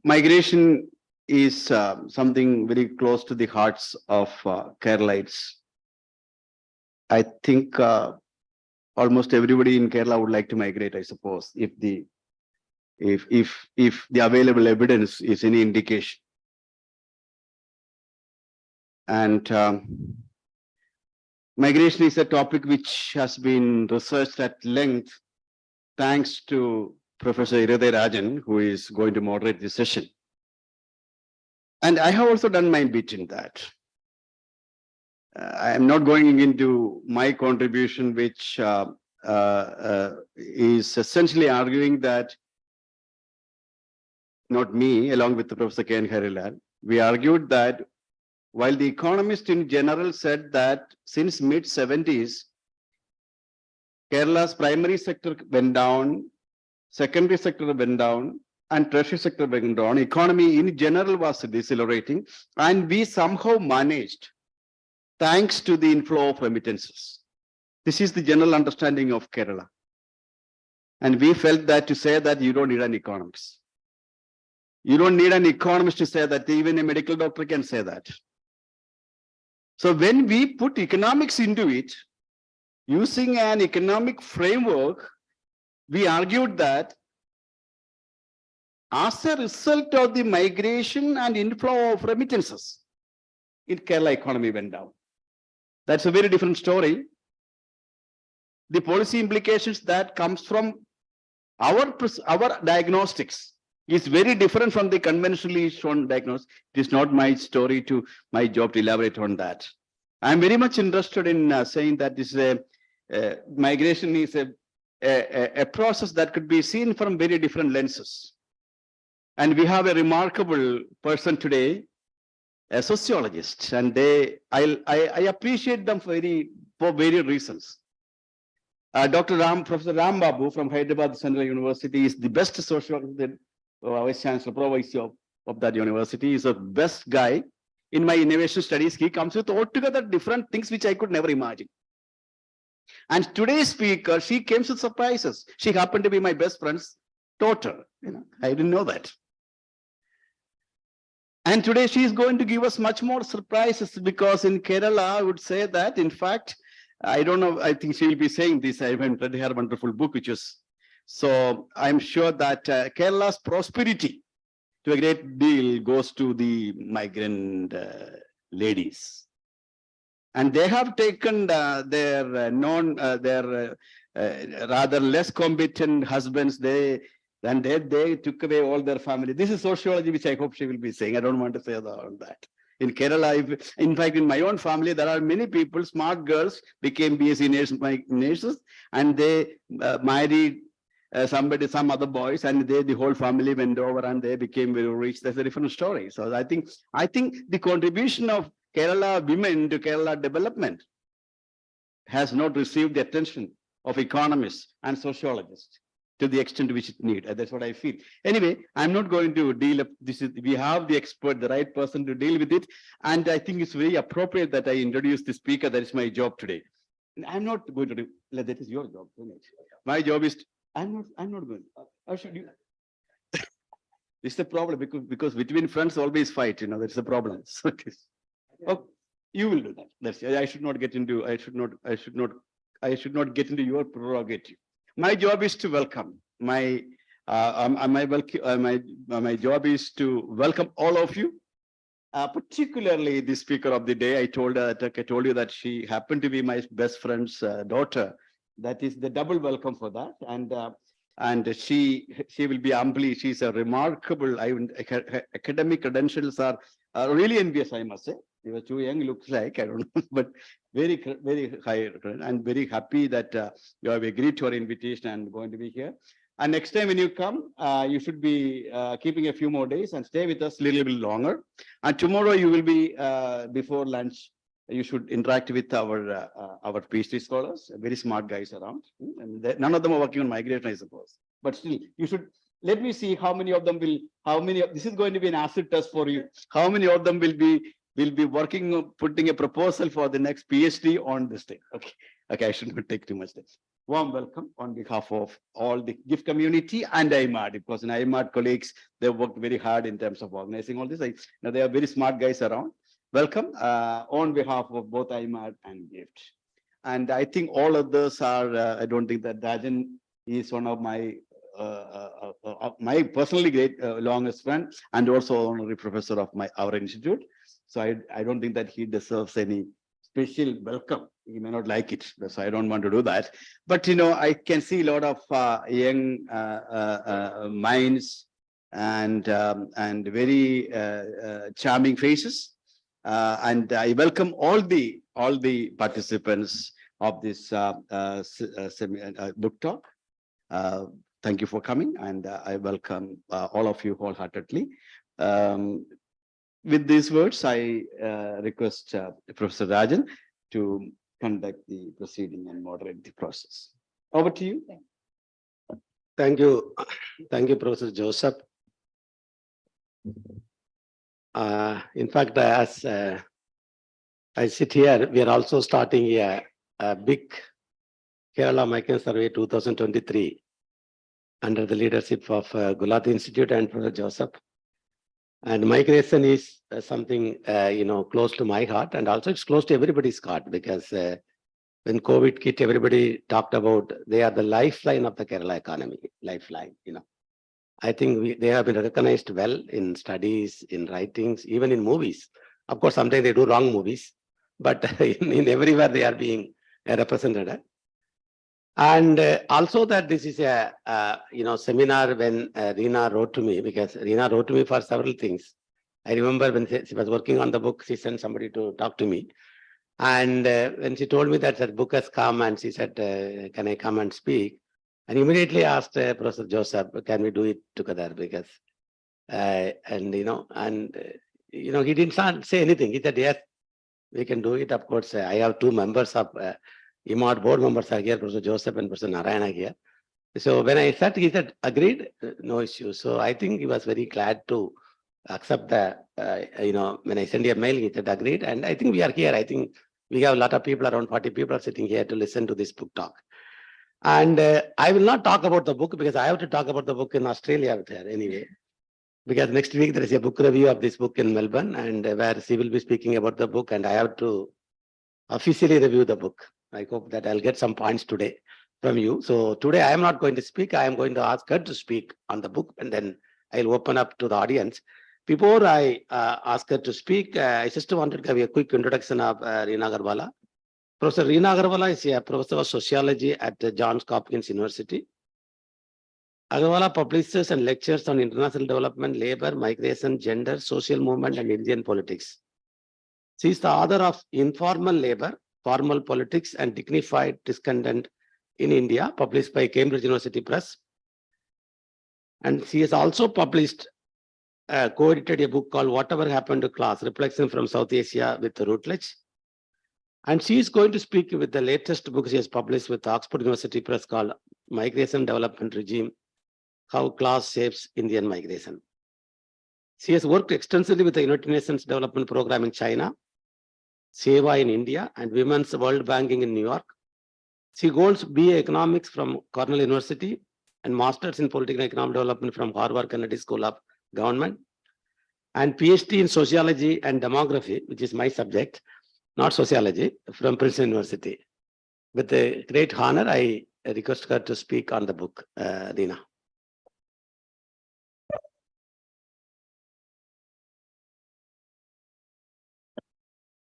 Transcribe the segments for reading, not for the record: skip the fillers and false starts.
Migration is something very close to the hearts of Keralites. I think almost everybody in Kerala would like to migrate, I suppose, if the available evidence is any indication. And migration is a topic which has been researched at length, thanks to Professor Irathe Rajan, who is going to moderate this session. And I have also done my bit in that. I am not going into my contribution, which is essentially arguing that, not me, along with the Professor K. N. Harilal, we argued that while the economists in general said that since mid-70s, Kerala's primary sector went down, secondary sector went down, and tertiary sector went down. Economy in general was decelerating, and we somehow managed, thanks to the inflow of remittances. This is the general understanding of Kerala. And we felt that to say that you don't need an economist. You don't need an economist to say that. Even a medical doctor can say that. So when we put economics into it, using an economic framework, we argued that as a result of the migration and inflow of remittances, in Kerala economy went down. That's a very different story. The policy implications that comes from our diagnostics is very different from the conventionally shown diagnosis. It is not my story my job to elaborate on that. I'm very much interested in saying that this is migration is a process that could be seen from very different lenses. And we have a remarkable person today, a sociologist, and I appreciate them for various reasons. Professor Ram Babu from Hyderabad Central University is the best sociologist, the Vice Chancellor, Pro-Vice of that university. Is the best guy. In my innovation studies, he comes with altogether different things which I could never imagine. And today's speaker, she came with surprises. She happened to be my best friend's daughter. I didn't know that. And today she is going to give us much more surprises, because in Kerala, I would say that, in fact, I don't know, I think she will be saying this. I haven't read her wonderful book, which is, so I'm sure that Kerala's prosperity to a great deal goes to the migrant ladies. And they have taken their rather less competent husbands, they took away all their family. This is sociology, which I hope she will be saying. I don't want to say that. In Kerala, in fact, in my own family, there are many people, smart girls, became BSc nurses, and they married some other boys, and the whole family went over and they became very rich. That's a different story. So I think the contribution of Kerala women to Kerala development has not received the attention of economists and sociologists to the extent which it needs. That's what I feel. Anyway, I'm not going to deal up this. We have the expert, the right person to deal with it. And I think it's very appropriate that I introduce the speaker. That is my job today. I'm not going to do that. Is your job. My job is I'm not going. How should you? This is the problem, because between friends always fight. That's the problem. So oh, you will do that. That's I should not get into. I should not get into your prerogative. My job is to welcome. My job is to welcome all of you, particularly the speaker of the day. I told you that she happened to be my best friend's daughter. That is the double welcome for that, and she will be amply. She's a remarkable. Her academic credentials are really envious, I must say. You were too young, looks like, I don't know, but very high. And very happy that you have agreed to our invitation and going to be here. And next time when you come, you should be keeping a few more days and stay with us a little bit longer. And tomorrow you will be, before lunch, you should interact with our PhD scholars, very smart guys around. And none of them are working on migration, I suppose. But still, you should, let me see how many of them will, this is going to be an acid test for you. How many of them will be working on putting a proposal for the next PhD on this thing. Okay, I should not take too much time. warm welcome on behalf of all the GIFT community and IMAD, because in IMAD colleagues, they worked very hard in terms of organizing all this. Now they are very smart guys around. Welcome on behalf of both IMAD and GIFT. And I think all others are, I don't think that Rajan is one of my personally great longest friend and also honorary professor of our institute. So I don't think that he deserves any special welcome. He may not like it, so I don't want to do that. But I can see a lot of young minds and very charming faces. And I welcome all the participants of this book talk. Thank you for coming, and I welcome all of you wholeheartedly. With these words, I request Professor Rajan to conduct the proceeding and moderate the process. Over to you. Thank you. Thank you, Professor Joseph. In fact, as I sit here, we are also starting a big Kerala Migrant Survey 2023 under the leadership of Gulati Institute and Professor Joseph. And migration is something close to my heart, and also it's close to everybody's heart, because when COVID hit, everybody talked about they are the lifeline of the Kerala economy. Lifeline, I think they have been recognized well in studies, in writings, even in movies. Of course, sometimes they do wrong movies, but in everywhere they are being represented. And also that this is a seminar when Reena wrote to me, because Reena wrote to me for several things. I remember when she was working on the book, she sent somebody to talk to me. And when she told me that that book has come, and she said, can I come and speak? And immediately asked Professor Joseph, can we do it together? Because, he didn't say anything. He said, yes, we can do it. Of course, I have two members of IMAD board members are here, Professor Joseph and Professor Narayana here. So when I said, he said, agreed, no issue. So I think he was very glad to accept the, when I sent a mail, he said, agreed. And I think we are here. I think we have a lot of people, around 40 people are sitting here to listen to this book talk. And I will not talk about the book, because I have to talk about the book in Australia there anyway. Because next week there is a book review of this book in Melbourne, and where she will be speaking about the book, and I have to officially review the book. I hope that I'll get some points today from you. So today I am not going to speak. I am going to ask her to speak on the book, and then I'll open up to the audience. Before I ask her to speak, I just wanted to give you a quick introduction of Reena Agarwala. Professor Reena Agarwala is a professor of sociology at Johns Hopkins University. Agarwala publishes and lectures on international development, labor, migration, gender, social movement, and Indian politics. She is the author of Informal Labor, Formal Politics, and Dignified Discontent in India, published by Cambridge University Press. And she has also published, co-edited a book called Whatever Happened to Class, Reflection from South Asia with Routledge. And she is going to speak with the latest book she has published with Oxford University Press called Migration Development Regime, How Class Shapes Indian Migration. She has worked extensively with the United Nations Development Program in China, Seva in India, and Women's World Banking in New York. She holds BA Economics from Cornell University and Masters in Political and Economic Development from Harvard Kennedy School of Government, and PhD in Sociology and Demography, which is my subject, not sociology, from Princeton University. With a great honor, I request her to speak on the book, Reena.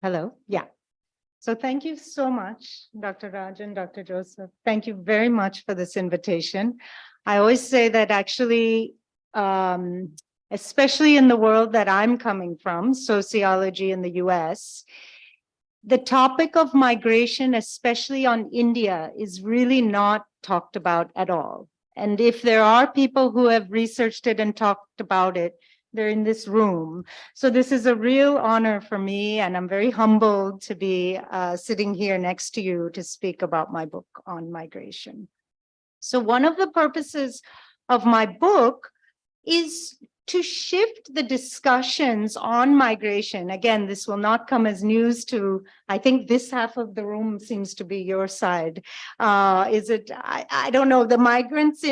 Hello. Yeah. So thank you so much, Dr. Rajan, Dr. Joseph. Thank you very much for this invitation. I always say that actually, especially in the world that I'm coming from, sociology in the US, the topic of migration, especially on India, is really not talked about at all. And if there are people who have researched it and talked about it, they're in this room. So this is a real honor for me, and I'm very humbled to be sitting here next to you to speak about my book on migration. So one of the purposes of my book is to shift the discussions on migration. Again, this will not come as news to, I think this half of the room seems to be your side. I don't know, the migrants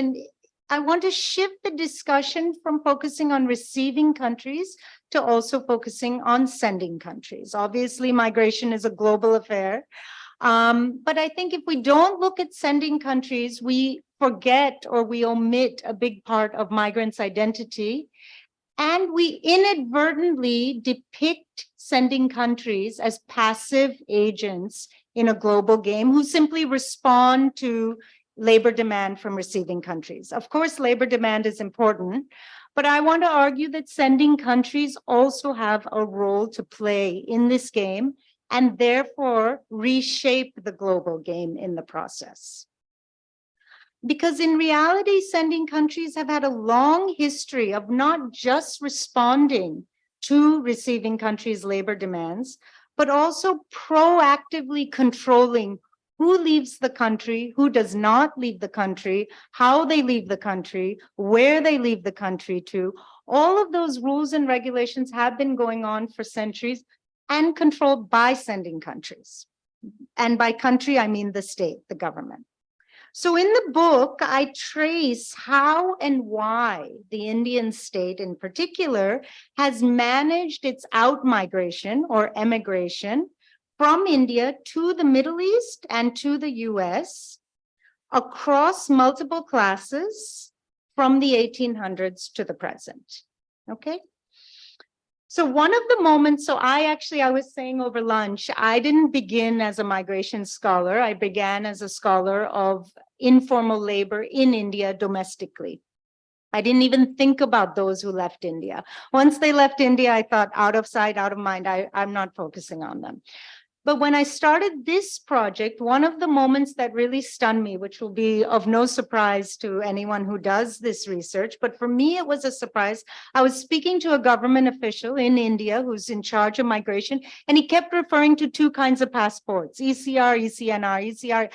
I want to shift the discussion from focusing on receiving countries to also focusing on sending countries. Obviously, migration is a global affair. But I think if we don't look at sending countries, we forget or we omit a big part of migrants' identity. And we inadvertently depict sending countries as passive agents in a global game who simply respond to labor demand from receiving countries. Of course, labor demand is important, but I want to argue that sending countries also have a role to play in this game and therefore reshape the global game in the process. Because in reality, sending countries have had a long history of not just responding to receiving countries' labor demands, but also proactively controlling who leaves the country, who does not leave the country, how they leave the country, where they leave the country to. All of those rules and regulations have been going on for centuries and controlled by sending countries. And by country, I mean the state, the government. So in the book, I trace how and why the Indian state in particular has managed its out-migration or emigration from India to the Middle East and to the US across multiple classes from the 1800s to the present, okay? So one of the moments, I was saying over lunch, I didn't begin as a migration scholar. I began as a scholar of informal labor in India domestically. I didn't even think about those who left India. Once they left India, I thought out of sight, out of mind, I'm not focusing on them. But when I started this project, one of the moments that really stunned me, which will be of no surprise to anyone who does this research, but for me, it was a surprise. I was speaking to a government official in India who's in charge of migration, and he kept referring to two kinds of passports, ECR, ECNR, ECR.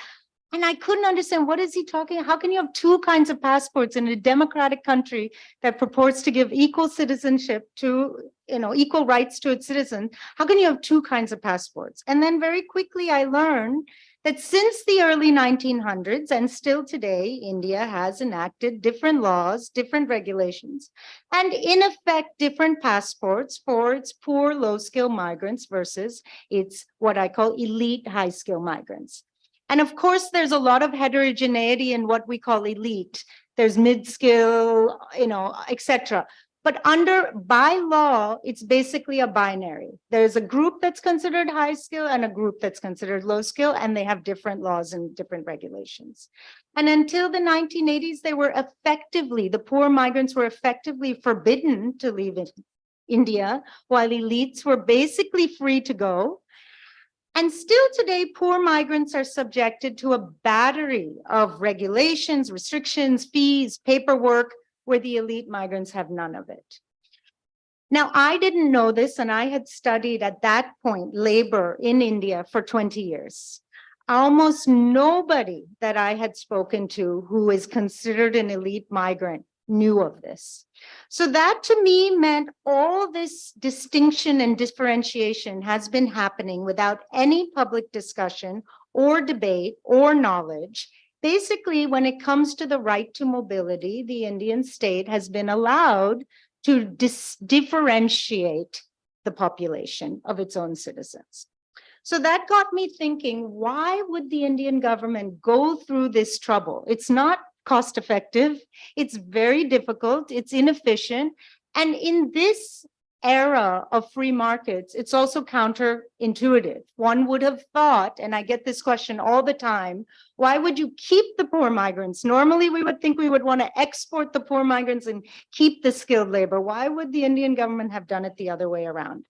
And I couldn't understand, what is he talking? How can you have two kinds of passports in a democratic country that purports to give equal citizenship to, equal rights to its citizens? How can you have two kinds of passports? And then very quickly, I learned that since the early 1900s and still today, India has enacted different laws, different regulations, and in effect, different passports for its poor, low-skill migrants versus its what I call elite high-skill migrants. And of course, there's a lot of heterogeneity in what we call elite. There's mid-skill, etc. But by law, it's basically a binary. There's a group that's considered high skill and a group that's considered low skill, and they have different laws and different regulations. And until the 1980s, the poor migrants were effectively forbidden to leave India, while elites were basically free to go. And still today, poor migrants are subjected to a battery of regulations, restrictions, fees, paperwork, where the elite migrants have none of it. Now, I didn't know this, and I had studied at that point labor in India for 20 years. Almost nobody that I had spoken to who is considered an elite migrant knew of this. So that to me meant all this distinction and differentiation has been happening without any public discussion or debate or knowledge. Basically, when it comes to the right to mobility, the Indian state has been allowed to differentiate the population of its own citizens. So that got me thinking, why would the Indian government go through this trouble? It's not cost effective, it's very difficult, it's inefficient. And in this era of free markets, it's also counterintuitive. One would have thought, and I get this question all the time, why would you keep the poor migrants? Normally, we would think we would want to export the poor migrants and keep the skilled labor. Why would the Indian government have done it the other way around?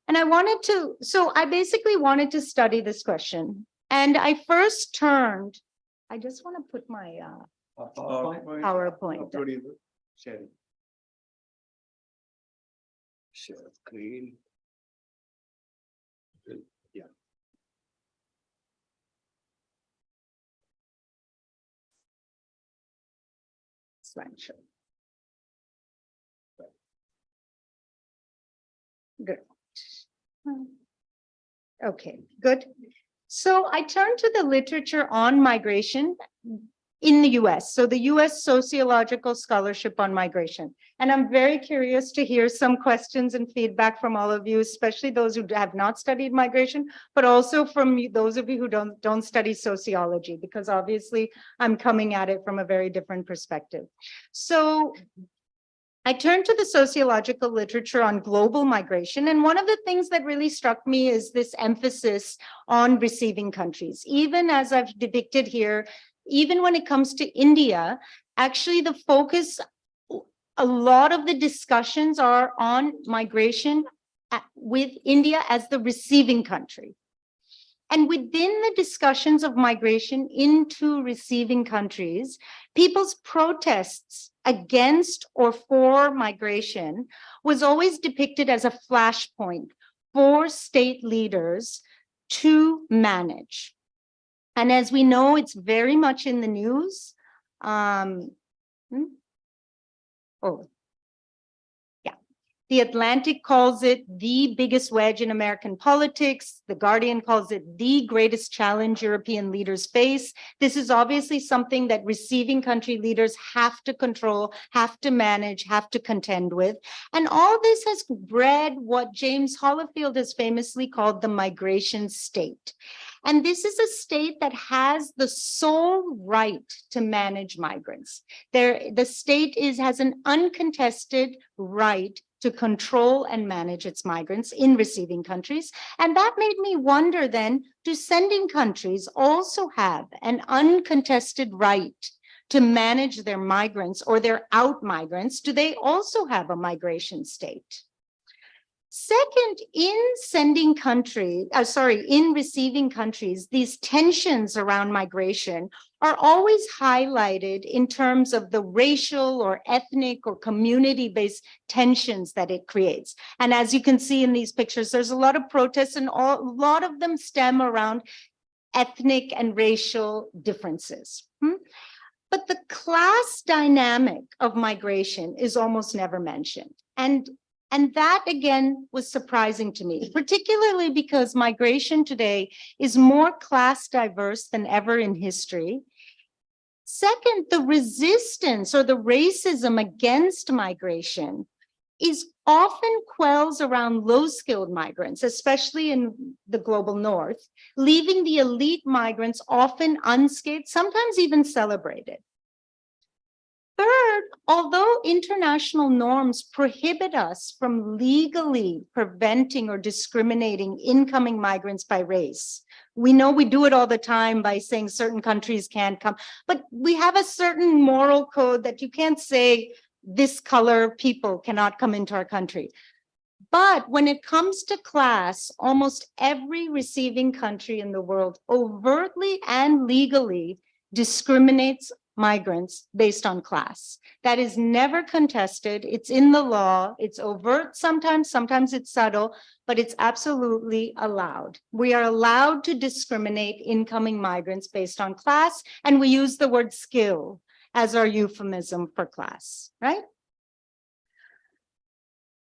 And I basically wanted to study this question. And I first turned, I just want to put my PowerPoint. Sharing. Share screen. Yeah. Slideshow. Good. Okay, good. So I turn to the literature on migration in the US. So the US Sociological Scholarship on Migration. And I'm very curious to hear some questions and feedback from all of you, especially those who have not studied migration, but also from those of you who don't study sociology, because obviously I'm coming at it from a very different perspective. So I turned to the sociological literature on global migration. And one of the things that really struck me is this emphasis on receiving countries. Even as I've depicted here, even when it comes to India, actually the focus, a lot of the discussions are on migration with India as the receiving country. And within the discussions of migration into receiving countries, people's protests against or for migration was always depicted as a flashpoint for state leaders to manage. And as we know, it's very much in the news. The Atlantic calls it the biggest wedge in American politics. The Guardian calls it the greatest challenge European leaders face. This is obviously something that receiving country leaders have to control, have to manage, have to contend with. And all this has bred what James Hollifield has famously called the migration state. And this is a state that has the sole right to manage migrants. The state has an uncontested right to control and manage its migrants in receiving countries. And that made me wonder then, do sending countries also have an uncontested right to manage their migrants or their out migrants? Do they also have a migration state? Second, in receiving countries, these tensions around migration are always highlighted in terms of the racial or ethnic or community-based tensions that it creates. And as you can see in these pictures, there's a lot of protests and a lot of them stem around ethnic and racial differences. But the class dynamic of migration is almost never mentioned. And that, again, was surprising to me, particularly because migration today is more class diverse than ever in history. Second, the resistance or the racism against migration is often quells around low-skilled migrants, especially in the global north, leaving the elite migrants often unscathed, sometimes even celebrated. Third, although international norms prohibit us from legally preventing or discriminating incoming migrants by race, we know we do it all the time by saying certain countries can't come, but we have a certain moral code that you can't say this color people cannot come into our country. But when it comes to class, almost every receiving country in the world overtly and legally discriminates migrants based on class. That is never contested. It's in the law. It's overt sometimes it's subtle, but it's absolutely allowed. We are allowed to discriminate incoming migrants based on class, and we use the word skill as our euphemism for class, right?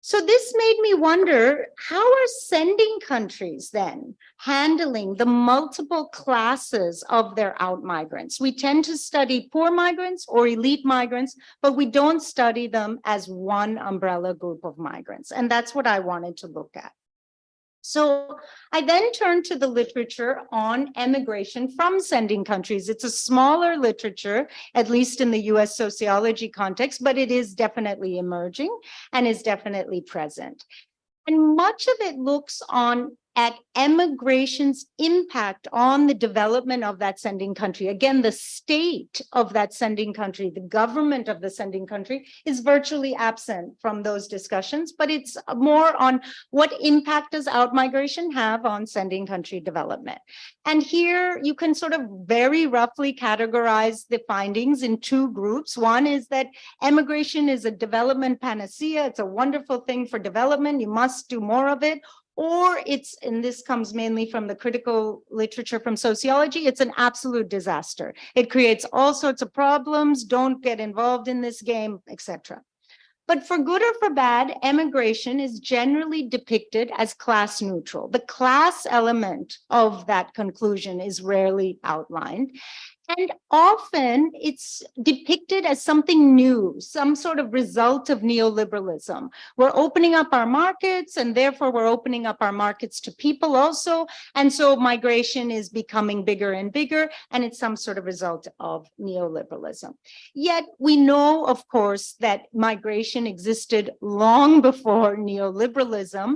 So this made me wonder, how are sending countries then handling the multiple classes of their out migrants? We tend to study poor migrants or elite migrants, but we don't study them as one umbrella group of migrants. And that's what I wanted to look at. So I then turned to the literature on emigration from sending countries. It's a smaller literature, at least in the US sociology context, but it is definitely emerging and is definitely present. And much of it looks at emigration's impact on the development of that sending country. Again, the state of that sending country, the government of the sending country is virtually absent from those discussions, but it's more on what impact does outmigration have on sending country development. And here you can sort of very roughly categorize the findings in two groups. One is that emigration is a development panacea. It's a wonderful thing for development. You must do more of it. Or it's, and this comes mainly from the critical literature from sociology, it's an absolute disaster. It creates all sorts of problems, don't get involved in this game, etc. But for good or for bad, emigration is generally depicted as class neutral. The class element of that conclusion is rarely outlined. And often it's depicted as something new, some sort of result of neoliberalism. We're opening up our markets, and therefore we're opening up our markets to people also. And so migration is becoming bigger and bigger, and it's some sort of result of neoliberalism. Yet we know, of course, that migration existed long before neoliberalism.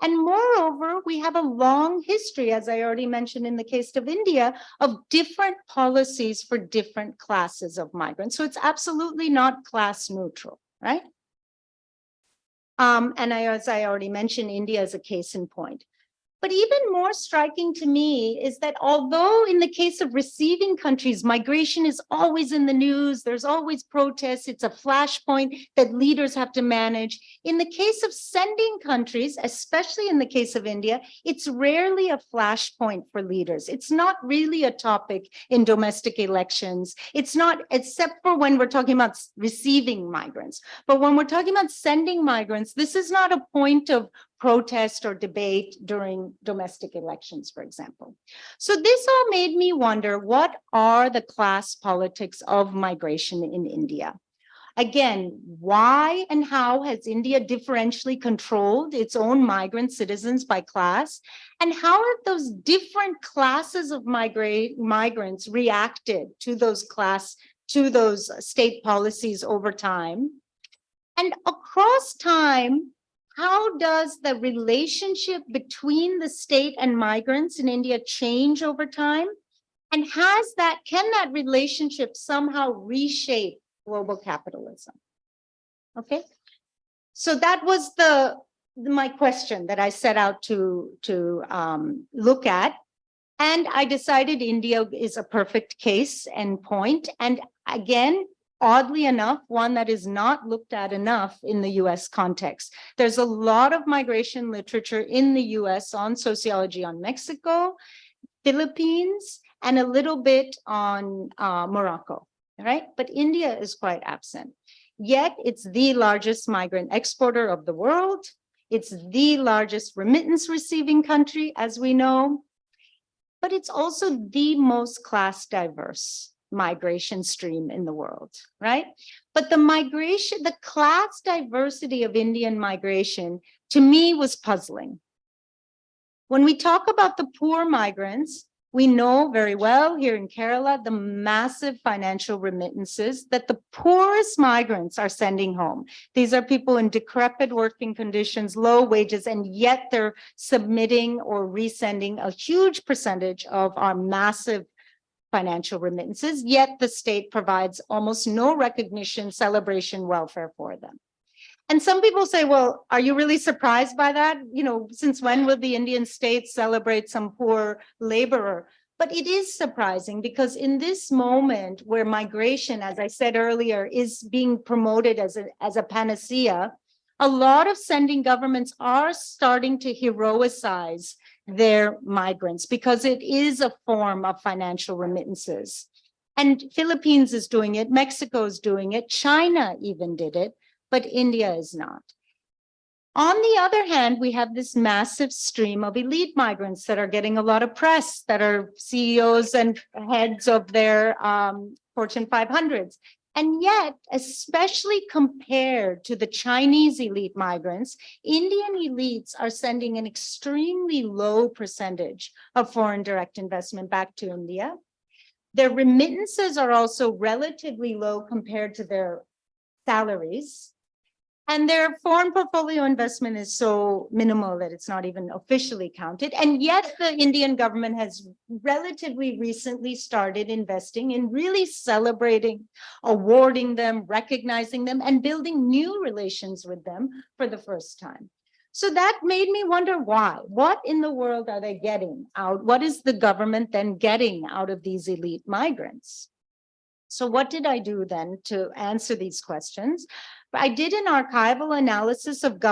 And moreover, we have a long history, as I already mentioned in the case of India, of different policies for different classes of migrants. So it's absolutely not class neutral, right? As I already mentioned, India is a case in point. But even more striking to me is that although in the case of receiving countries, migration is always in the news, there's always protests, it's a flashpoint that leaders have to manage. In the case of sending countries, especially in the case of India, it's rarely a flashpoint for leaders. It's not really a topic in domestic elections. It's not, except for when we're talking about receiving migrants. But when we're talking about sending migrants, this is not a point of protest or debate during domestic elections, for example. So this all made me wonder, what are the class politics of migration in India? Again, why and how has India differentially controlled its own migrant citizens by class? And how have those different classes of migrants reacted to those state policies over time? And across time, how does the relationship between the state and migrants in India change over time? And can that relationship somehow reshape global capitalism? Okay, so that was my question that I set out to look at. And I decided India is a perfect case and point. And again, oddly enough, one that is not looked at enough in the US context. There's a lot of migration literature in the US on sociology on Mexico, Philippines, and a little bit on Morocco, right? But India is quite absent. Yet it's the largest migrant exporter of the world. It's the largest remittance receiving country, as we know, but it's also the most class diverse migration stream in the world, right? But the class diversity of Indian migration, to me, was puzzling. When we talk about the poor migrants, we know very well here in Kerala, the massive financial remittances that the poorest migrants are sending home. These are people in decrepit working conditions, low wages, and yet they're submitting or resending a huge percentage of our massive financial remittances, yet the state provides almost no recognition, celebration, welfare for them. And some people say, well, are you really surprised by that? You know, since when will the Indian state celebrate some poor laborer? But it is surprising because in this moment where migration, as I said earlier, is being promoted as a panacea, a lot of sending governments are starting to heroicize their migrants because it is a form of financial remittances. And Philippines is doing it, Mexico is doing it, China even did it, but India is not. On the other hand, we have this massive stream of elite migrants that are getting a lot of press, that are CEOs and heads of their Fortune 500s. And yet, especially compared to the Chinese elite migrants, Indian elites are sending an extremely low percentage of foreign direct investment back to India. Their remittances are also relatively low compared to their salaries. And their foreign portfolio investment is so minimal that it's not even officially counted. And yet the Indian government has relatively recently started investing in really celebrating, awarding them, recognizing them, and building new relations with them for the first time. So that made me wonder why. What in the world are they getting out? What is the government then getting out of these elite migrants? So what did I do then to answer these questions? I did an archival analysis of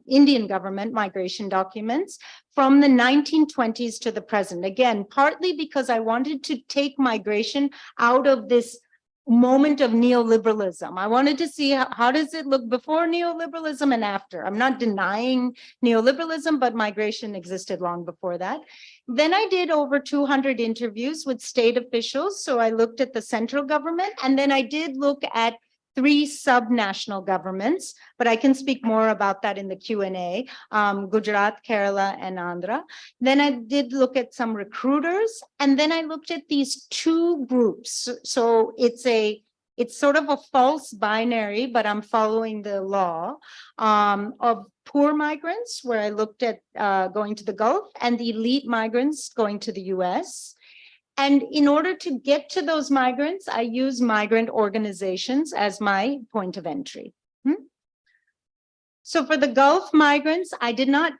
Indian government migration documents from the 1920s to the present. Again, partly because I wanted to take migration out of this moment of neoliberalism. I wanted to see how does it look before neoliberalism and after. I'm not denying neoliberalism, but migration existed long before that. Then I did over 200 interviews with state officials. So I looked at the central government, and then I did look at 3 subnational governments, but I can speak more about that in the Q&A, Gujarat, Kerala, and Andhra. Then I did look at some recruiters, and then I looked at these 2 groups. So it's sort of a false binary, but I'm following the law of poor migrants, where I looked at going to the Gulf, and the elite migrants going to the US. And in order to get to those migrants, I use migrant organizations as my point of entry. So for the Gulf migrants, I did not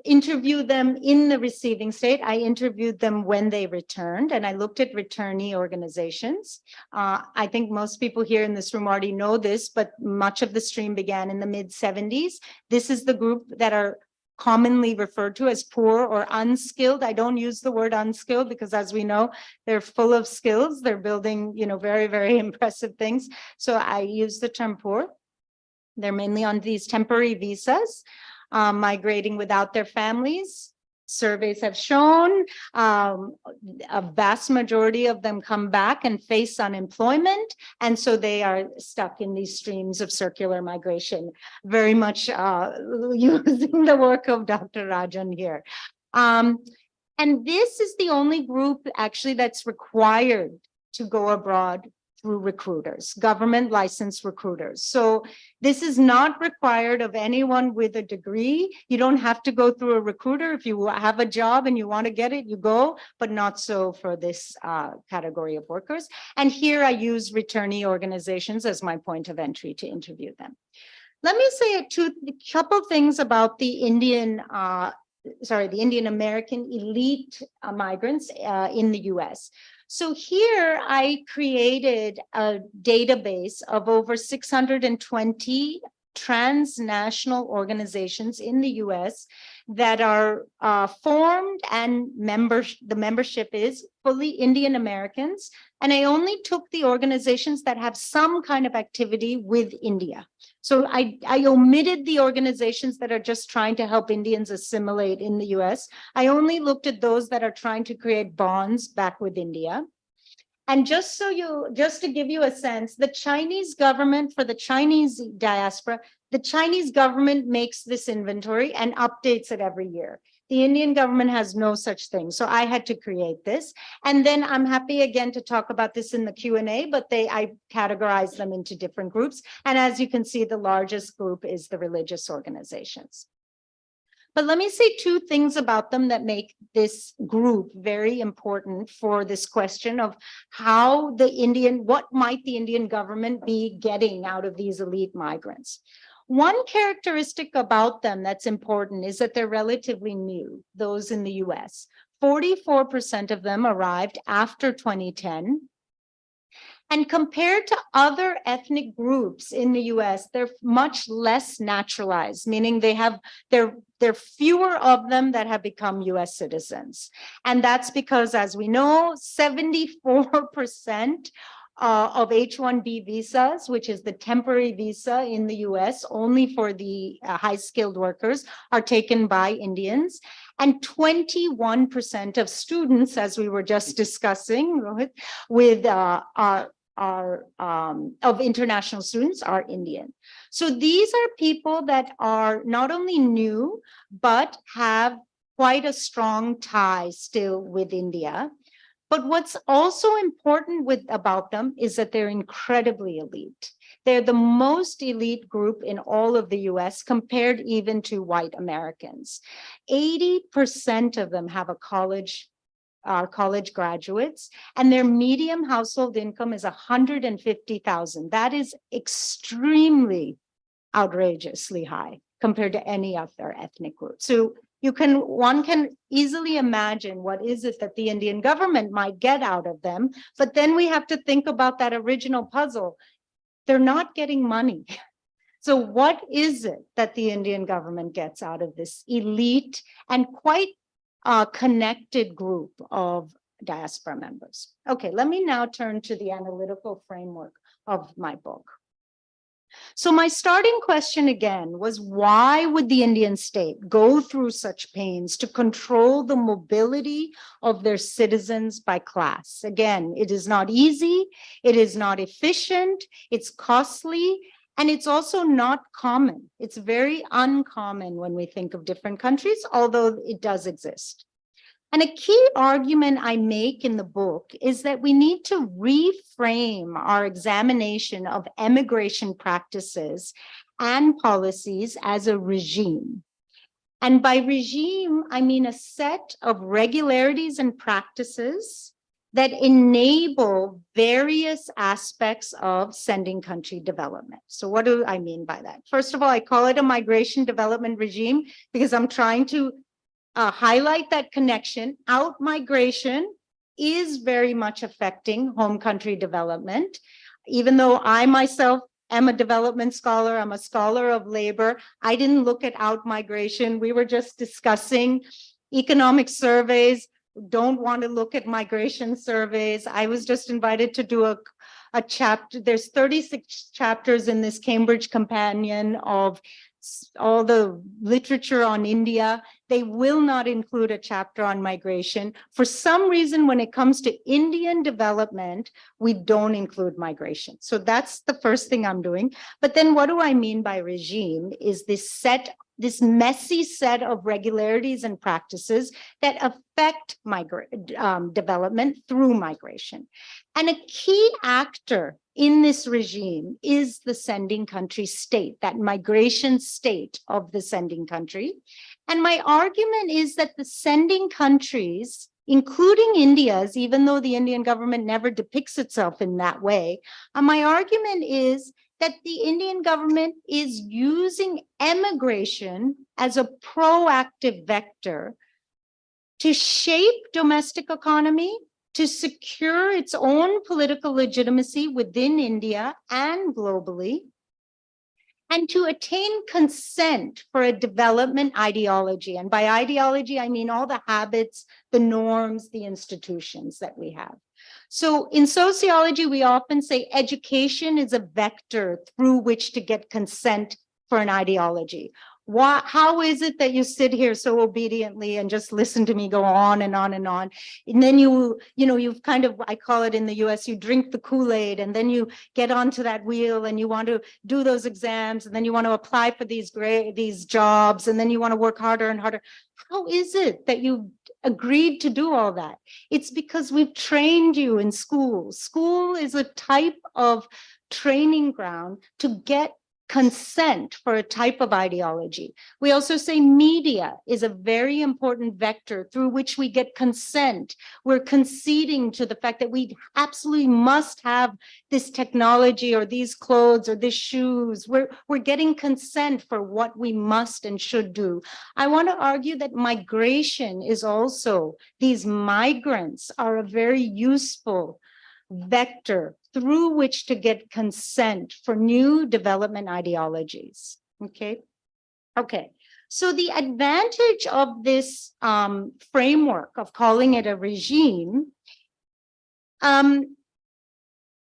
interview them in the receiving state. I interviewed them when they returned, and I looked at returnee organizations. I think most people here in this room already know this, but much of the stream began in the mid-70s. This is the group that are commonly referred to as poor or unskilled. I don't use the word unskilled because, as we know, they're full of skills. They're building, very, very impressive things. So I use the term poor. They're mainly on these temporary visas, migrating without their families. Surveys have shown a vast majority of them come back and face unemployment. And so they are stuck in these streams of circular migration, very much using the work of Dr. Rajan here. And this is the only group actually that's required to go abroad through recruiters, government licensed recruiters. So this is not required of anyone with a degree. You don't have to go through a recruiter. If you have a job and you want to get it, you go, but not so for this category of workers. And here I use returnee organizations as my point of entry to interview them. Let me say a couple things about the Indian American elite migrants in the US. So here I created a database of over 620 transnational organizations in the US that are formed, and the membership is fully Indian Americans. And I only took the organizations that have some kind of activity with India. So I omitted the organizations that are just trying to help Indians assimilate in the US. I only looked at those that are trying to create bonds back with India. And just to give you a sense, the Chinese government, for the Chinese diaspora, the Chinese government makes this inventory and updates it every year. The Indian government has no such thing. So I had to create this. And then I'm happy again to talk about this in the Q&A, but I categorize them into different groups. And as you can see, the largest group is the religious organizations. But let me say 2 things about them that make this group very important for this question of how what might the Indian government be getting out of these elite migrants. One characteristic about them that's important is that they're relatively new, those in the US. 44% of them arrived after 2010. And compared to other ethnic groups in the US, they're much less naturalized, meaning there are fewer of them that have become US citizens. And that's because, as we know, 74% of H-1B visas, which is the temporary visa in the US, only for the high-skilled workers, are taken by Indians. And 21% of students, as we were just discussing, Rohit, with of international students are Indian. So these are people that are not only new, but have quite a strong tie still with India. But what's also important about them is that they're incredibly elite. They're the most elite group in all of the US, compared even to white Americans. 80% of them have college graduates, and their median household income is $150,000. That is extremely outrageously high compared to any other ethnic group. So one can easily imagine what is it that the Indian government might get out of them. But then we have to think about that original puzzle. They're not getting money. So what is it that the Indian government gets out of this elite and quite connected group of diaspora members. Okay, let me now turn to the analytical framework of my book. So my starting question again was, why would the Indian state go through such pains to control the mobility of their citizens by class? Again, it is not easy, it is not efficient, it's costly, and it's also not common. It's very uncommon when we think of different countries, although it does exist. And a key argument I make in the book is that we need to reframe our examination of emigration practices and policies as a regime. And by regime, I mean a set of regularities and practices that enable various aspects of sending country development. So what do I mean by that? First of all, I call it a migration development regime because I'm trying to highlight that connection. Out migration is very much affecting home country development. Even though I myself am a development scholar, I'm a scholar of labor, I didn't look at out migration. We were just discussing economic surveys, don't want to look at migration surveys. I was just invited to do a chapter. There's 36 chapters in this Cambridge Companion of all the literature on India. They will not include a chapter on migration. For some reason, when it comes to Indian development, we don't include migration. So that's the first thing I'm doing. But then what do I mean by regime is this messy set of regularities and practices that affect development through migration. And a key actor in this regime is the sending country state, that migration state of the sending country. And my argument is that the sending countries, including India's, even though the Indian government never depicts itself in that way, my argument is that the Indian government is using emigration as a proactive vector to shape domestic economy, to secure its own political legitimacy within India and globally, and to attain consent for a development ideology. And by ideology, I mean all the habits, the norms, the institutions that we have. So in sociology, we often say education is a vector through which to get consent for an ideology. How is it that you sit here so obediently and just listen to me go on and on and on? And then you've kind of, I call it in the US, you drink the Kool-Aid and then you get onto that wheel and you want to do those exams and then you want to apply for these jobs and then you want to work harder and harder. How is it that you agreed to do all that? It's because we've trained you in school. School is a type of training ground to get consent for a type of ideology. We also say media is a very important vector through which we get consent. We're conceding to the fact that we absolutely must have this technology or these clothes or these shoes. We're getting consent for what we must and should do. I want to argue that migration is also, these migrants are a very useful vector through which to get consent for new development ideologies. Okay. So the advantage of this framework of calling it a regime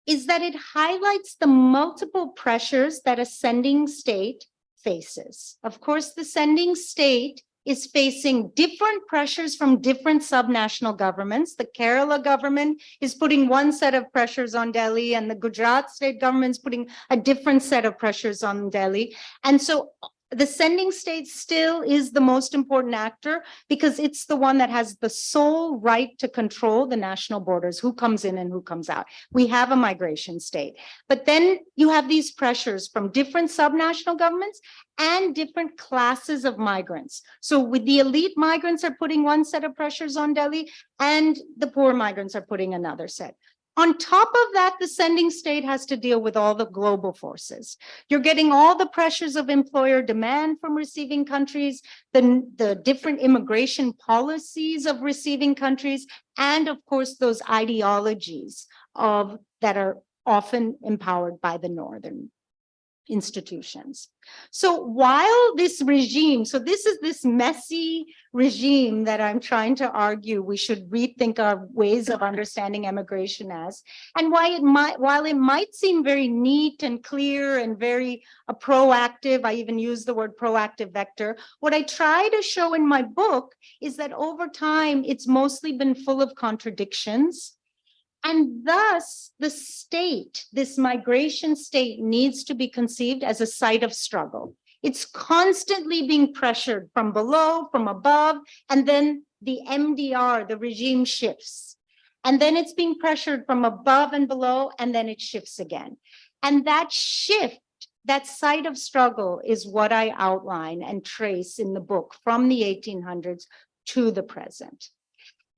is that it highlights the multiple pressures that a sending state faces. Of course, the sending state is facing different pressures from different subnational governments. The Kerala government is putting one set of pressures on Delhi, and the Gujarat state government is putting a different set of pressures on Delhi. And so the sending state still is the most important actor because it's the one that has the sole right to control the national borders, who comes in and who comes out. We have a migration state. But then you have these pressures from different subnational governments and different classes of migrants. So with the elite migrants are putting one set of pressures on Delhi and the poor migrants are putting another set. On top of that, the sending state has to deal with all the global forces. You're getting all the pressures of employer demand from receiving countries, the different immigration policies of receiving countries, and of course, those ideologies that are often empowered by the Northern. institutions. So while this regime, so this is this messy regime that I'm trying to argue we should rethink our ways of understanding emigration as, and while it might seem very neat and clear and very proactive, I even use the word proactive vector, what I try to show in my book is that over time, it's mostly been full of contradictions. And thus, the state, this migration state, needs to be conceived as a site of struggle. It's constantly being pressured from below, from above, and then the MDR, the regime shifts. And then it's being pressured from above and below, and then it shifts again. And that shift, that site of struggle, is what I outline and trace in the book from the 1800s to the present.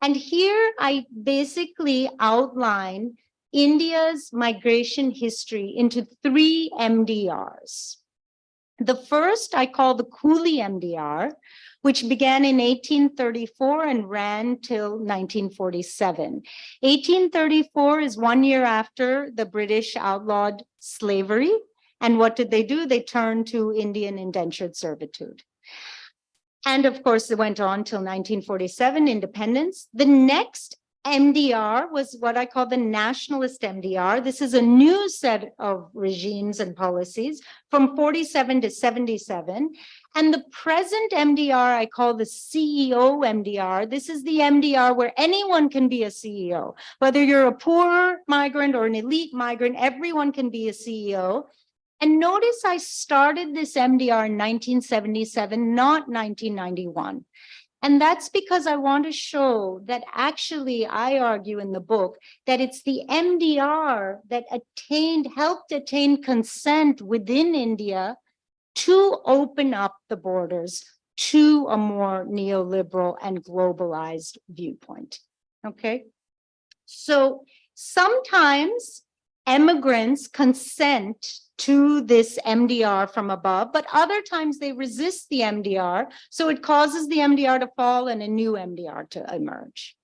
And here I basically outline India's migration history into 3 MDRs. The first I call the Coolie MDR, which began in 1834 and ran till 1947. 1834 is 1 year after the British outlawed slavery. And what did they do? They turned to Indian indentured servitude. And of course, it went on till 1947, independence. The next MDR was what I call the nationalist MDR. This is a new set of regimes and policies from 47 to 77. And the present MDR, I call the CEO MDR. This is the MDR where anyone can be a CEO. Whether you're a poor migrant or an elite migrant, everyone can be a CEO. And notice I started this MDR in 1977, not 1991. And that's because I want to show that actually, I argue in the book, that it's the MDR that helped attain consent within India to open up the borders to a more neoliberal and globalized viewpoint. Okay? So sometimes immigrants consent to this MDR from above, but other times they resist the MDR, so it causes the MDR to fall and a new MDR to emerge.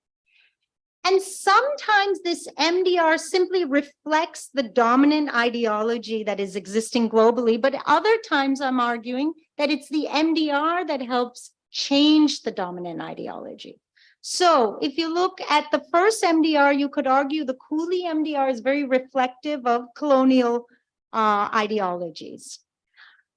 And sometimes this MDR simply reflects the dominant ideology that is existing globally, but other times I'm arguing that it's the MDR that helps change the dominant ideology. So if you look at the first MDR, you could argue the Coolie MDR is very reflective of colonial ideologies.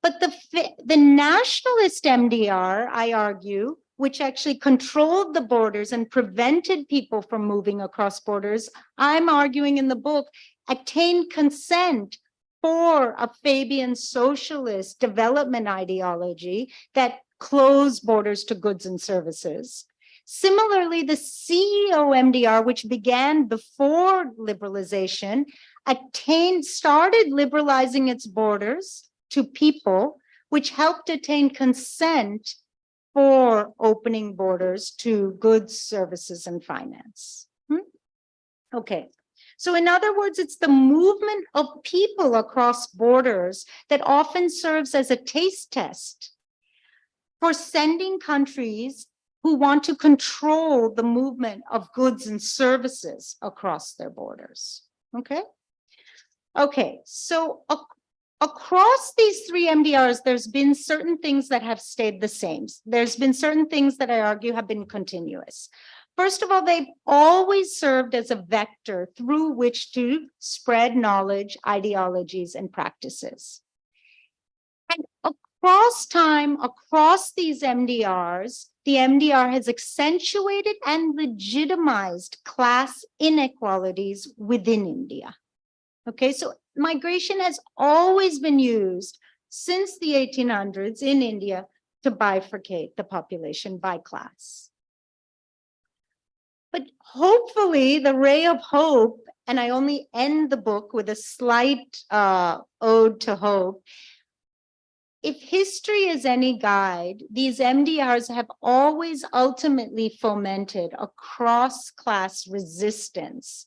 But the nationalist MDR, I argue, which actually controlled the borders and prevented people from moving across borders, I'm arguing in the book, attained consent for a Fabian socialist development ideology that closed borders to goods and services. Similarly, the CEO MDR, which began before liberalization, started liberalizing its borders to people, which helped attain consent for opening borders to goods, services, and finance. Okay. So in other words, it's the movement of people across borders that often serves as a taste test for sending countries who want to control the movement of goods and services across their borders. Okay? Okay, so across these 3 MDRs, there's been certain things that have stayed the same. There's been certain things that I argue have been continuous. First of all, they've always served as a vector through which to spread knowledge, ideologies, and practices. And across time, across these MDRs, the MDR has accentuated and legitimized class inequalities within India. Okay, so migration has always been used since the 1800s in India to bifurcate the population by class. But hopefully the ray of hope, and I only end the book with a slight ode to hope, if history is any guide, these MDRs have always ultimately fomented a cross-class resistance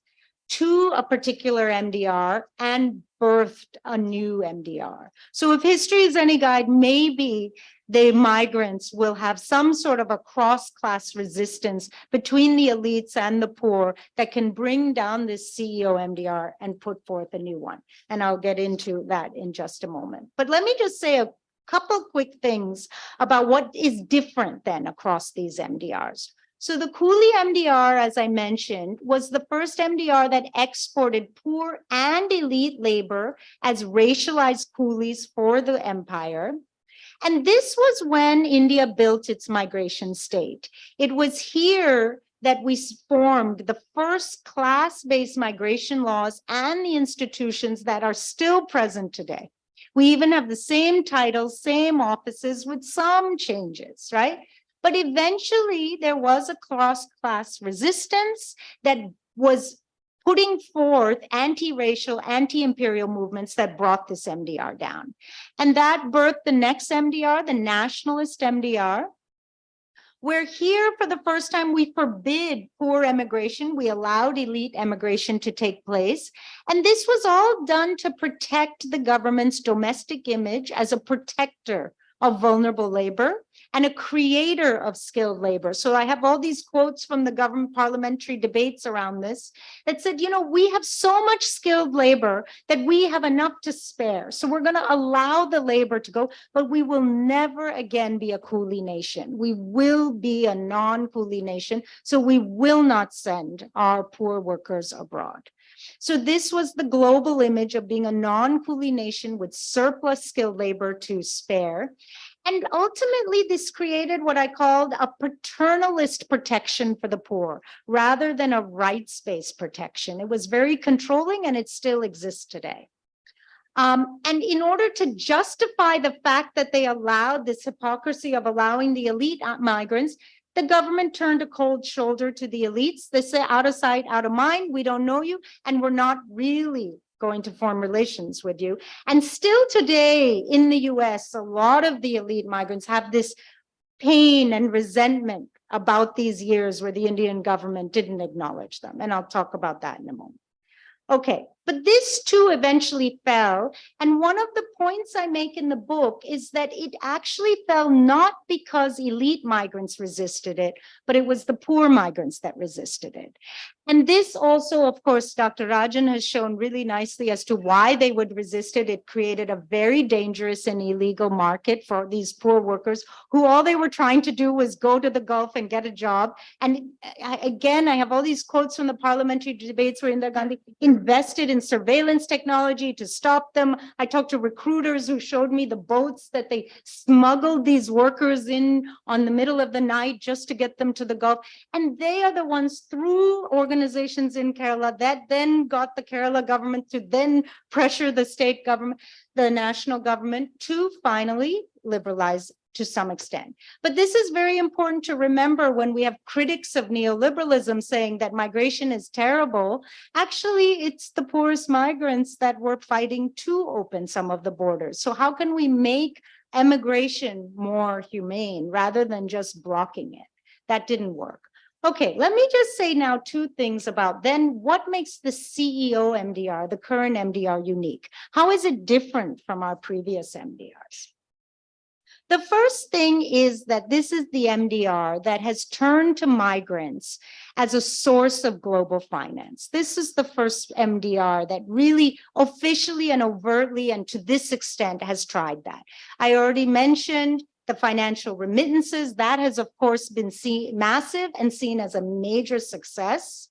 to a particular MDR and birthed a new MDR. So if history is any guide, maybe the migrants will have some sort of a cross-class resistance between the elites and the poor that can bring down this CEO MDR and put forth a new one. And I'll get into that in just a moment. But let me just say a couple quick things about what is different then across these MDRs. So the Coolie MDR, as I mentioned, was the first MDR that exported poor and elite labor as racialized coolies for the empire. And this was when India built its migration state. It was here that we formed the first class-based migration laws and the institutions that are still present today. We even have the same titles, same offices with some changes, right? But eventually there was a cross-class resistance that was putting forth anti-racial, anti-imperial movements that brought this MDR down. And that birthed the next MDR, the nationalist MDR, where here for the first time we forbid poor emigration. We allowed elite emigration to take place. And this was all done to protect the government's domestic image as a protector of vulnerable labor and a creator of skilled labor. So I have all these quotes from the government parliamentary debates around this that said, you know, we have so much skilled labor that we have enough to spare. So we're going to allow the labor to go, but we will never again be a coolie nation. We will be a non-coolie nation. So we will not send our poor workers abroad. So this was the global image of being a non-coolie nation with surplus skilled labor to spare. And ultimately, this created what I called a paternalist protection for the poor, rather than a rights-based protection. It was very controlling, and it still exists today. And in order to justify the fact that they allowed this hypocrisy of allowing the elite migrants, the government turned a cold shoulder to the elites. They say, out of sight, out of mind, we don't know you, and we're not really going to form relations with you. And still today in the US, a lot of the elite migrants have this pain and resentment about these years where the Indian government didn't acknowledge them. And I'll talk about that in a moment. Okay, but this too eventually fell. And one of the points I make in the book is that it actually fell not because elite migrants resisted it, but it was the poor migrants that resisted it. And this also, of course, Dr. Rajan has shown really nicely as to why they would resist it. It created a very dangerous and illegal market for these poor workers who all they were trying to do was go to the Gulf and get a job. And again, I have all these quotes from the parliamentary debates where Indira Gandhi invested in surveillance technology to stop them. I talked to recruiters who showed me the boats that they smuggled these workers in on the middle of the night just to get them to the Gulf. And they are the ones through organizations in Kerala that then got the Kerala government to then pressure the state government, the national government, to finally liberalize to some extent. But this is very important to remember when we have critics of neoliberalism saying that migration is terrible. Actually, it's the poorest migrants that were fighting to open some of the borders. So how can we make emigration more humane rather than just blocking it? That didn't work. Okay, let me just say now two things about then what makes the CEO MDR, the current MDR, unique? How is it different from our previous MDRs? The first thing is that this is the MDR that has turned to migrants as a source of global finance. This is the first MDR that really officially and overtly and to this extent has tried that. I already mentioned the financial remittances. That has, of course, been massive and seen as a major success.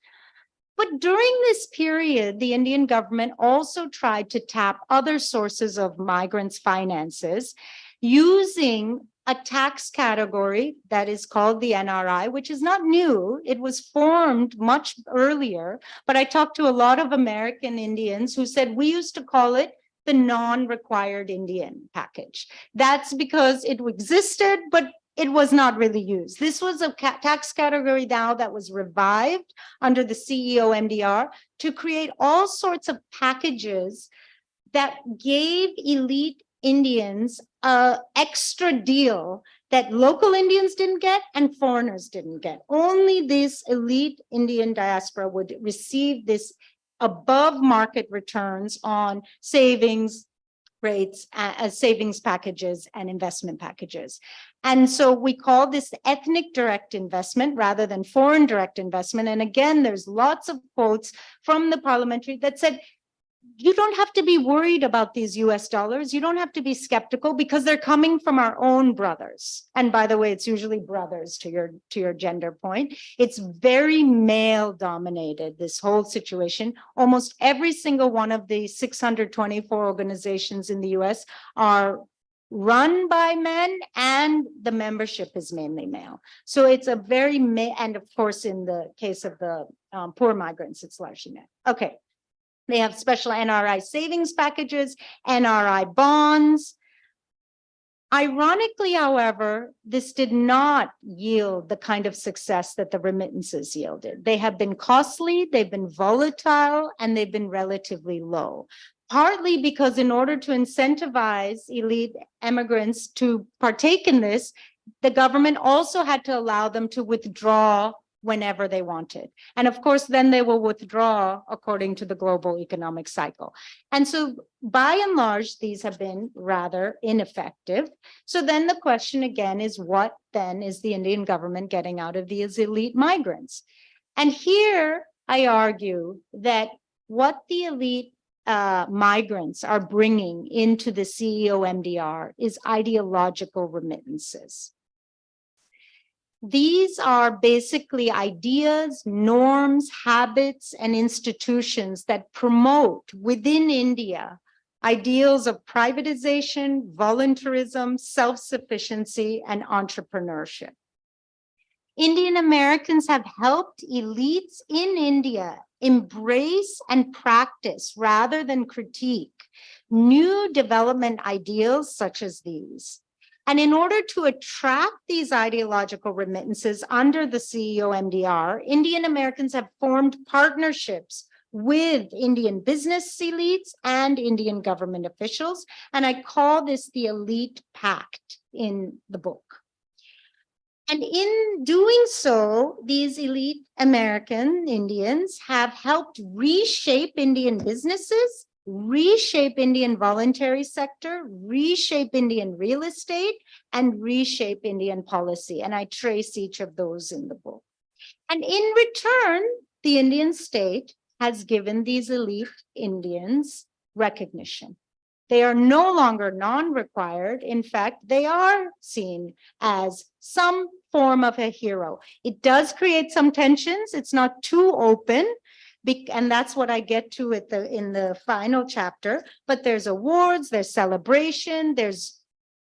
But during this period, the Indian government also tried to tap other sources of migrants' finances using a tax category that is called the NRI, which is not new. It was formed much earlier, but I talked to a lot of American Indians who said we used to call it the non-required Indian package. That's because it existed, but it was not really used. This was a tax category now that was revived under the CEO MDR to create all sorts of packages that gave elite Indians an extra deal that local Indians didn't get and foreigners didn't get. Only this elite Indian diaspora would receive this above market returns on savings rates, as savings packages and investment packages. And so we call this ethnic direct investment rather than foreign direct investment. And again, there's lots of quotes from the parliamentary that said, you don't have to be worried about these US dollars. You don't have to be skeptical because they're coming from our own brothers. And by the way, it's usually brothers to your gender point. It's very male dominated, this whole situation. Almost every single one of the 624 organizations in the US are run by men, and the membership is mainly male. So it's a very and of course, in the case of the poor migrants, it's largely men. Okay. They have special NRI savings packages, NRI bonds. Ironically, however, this did not yield the kind of success that the remittances yielded. They have been costly, they've been volatile, and they've been relatively low. Partly because in order to incentivize elite immigrants to partake in this, the government also had to allow them to withdraw whenever they wanted. And of course, then they will withdraw according to the global economic cycle. And so by and large, these have been rather ineffective. So then the question again is, what then is the Indian government getting out of these elite migrants? And here I argue that what the elite migrants are bringing into the CEO MDR is ideological remittances. These are basically ideas, norms, habits, and institutions that promote within India ideals of privatization, voluntarism, self-sufficiency, and entrepreneurship. Indian Americans have helped elites in India embrace and practice rather than critique new development ideals such as these. And in order to attract these ideological remittances under the CEO MDR, Indian Americans have formed partnerships with Indian business elites and Indian government officials. And I call this the Elite Pact in the book. And in doing so, these elite American Indians have helped reshape Indian businesses, reshape Indian voluntary sector, reshape Indian real estate, and reshape Indian policy. And I trace each of those in the book. And in return, the Indian state has given these elite Indians recognition. They are no longer non-required. In fact, they are seen as some form of a hero. It does create some tensions. It's not too open. And that's what I get to in the final chapter. But there's awards, there's celebration, there's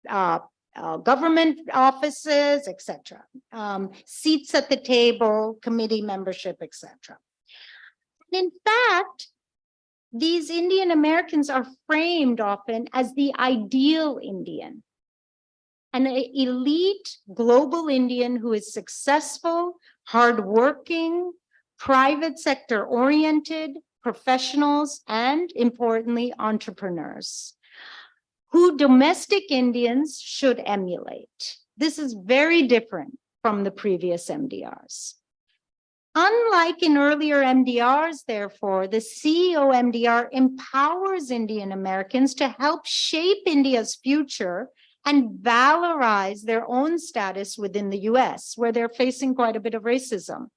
government offices, etc. Seats at the table, committee membership, etc. In fact, these Indian Americans are framed often as the ideal Indian, an elite global Indian who is successful, hardworking, private sector oriented, professionals, and importantly, entrepreneurs, who domestic Indians should emulate. This is very different from the previous MDRs. Unlike in earlier MDRs, therefore, the CEO MDR empowers Indian Americans to help shape India's future and valorize their own status within the US, where they're facing quite a bit of racism.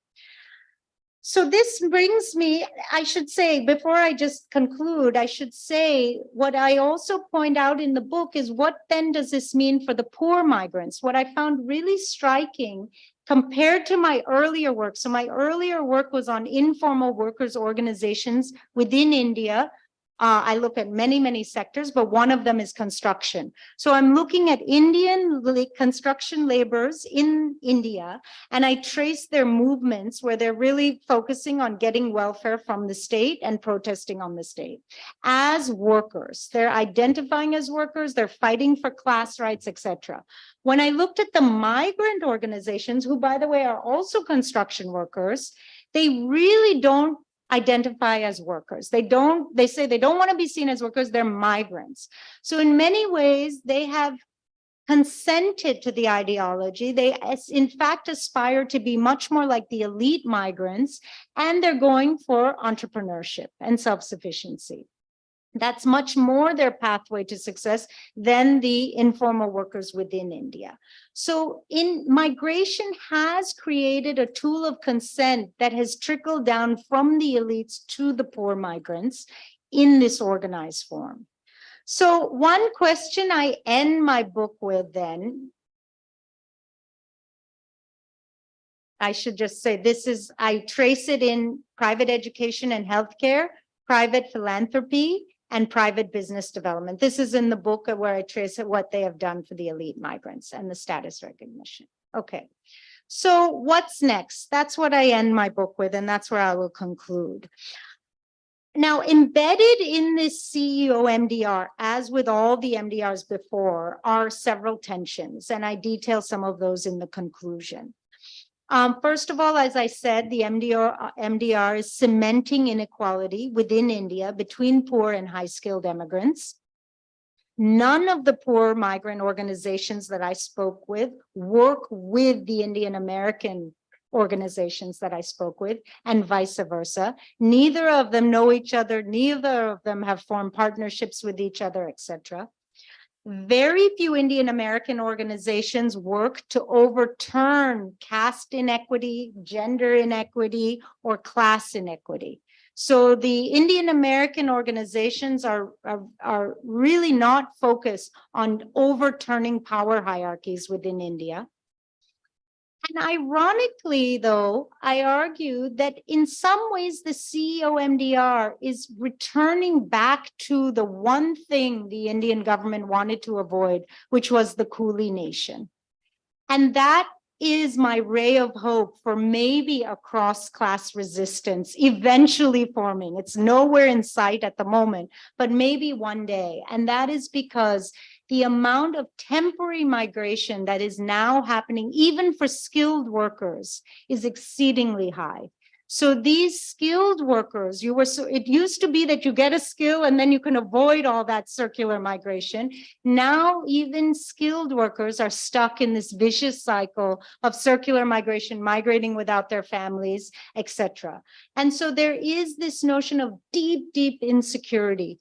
So this brings me, I should say, before I just conclude, I should say what I also point out in the book is what then does this mean for the poor migrants? What I found really striking compared to my earlier work. So my earlier work was on informal workers organizations within India. I look at many, many sectors, but one of them is construction. So I'm looking at Indian construction laborers in India, and I trace their movements where they're really focusing on getting welfare from the state and protesting on the state. As workers, they're identifying as workers, they're fighting for class rights, etc. When I looked at the migrant organizations, who, by the way, are also construction workers, they really don't identify as workers. They say they don't want to be seen as workers, they're migrants. So in many ways, they have consented to the ideology. They, in fact, aspire to be much more like the elite migrants, and they're going for entrepreneurship and self-sufficiency. That's much more their pathway to success than the informal workers within India. So migration has created a tool of consent that has trickled down from the elites to the poor migrants in this organized form. So one question I end my book with then, I should just say this is, I trace it in private education and healthcare, private philanthropy, and private business development. This is in the book where I trace what they have done for the elite migrants and the status recognition. Okay, so what's next? That's what I end my book with, and that's where I will conclude. Now, embedded in this CEO MDR, as with all the MDRs before, are several tensions, and I detail some of those in the conclusion. First of all, as I said, the MDR is cementing inequality within India between poor and high-skilled immigrants. None of the poor migrant organizations that I spoke with work with the Indian American organizations that I spoke with, and vice versa. Neither of them know each other. Neither of them have formed partnerships with each other, etc. Very few Indian American organizations work to overturn caste inequity, gender inequity, or class inequity. So the Indian American organizations are really not focused on overturning power hierarchies within India. And ironically, though, I argue that in some ways the CEO MDR is returning back to the one thing the Indian government wanted to avoid, which was the coolie nation. And that is my ray of hope for maybe a cross-class resistance eventually forming. It's nowhere in sight at the moment, but maybe one day. And that is because the amount of temporary migration that is now happening, even for skilled workers, is exceedingly high. So these skilled workers, it used to be that you get a skill and then you can avoid all that circular migration. Now, even skilled workers are stuck in this vicious cycle of circular migration, migrating without their families, etc. And so there is this notion of deep, deep insecurity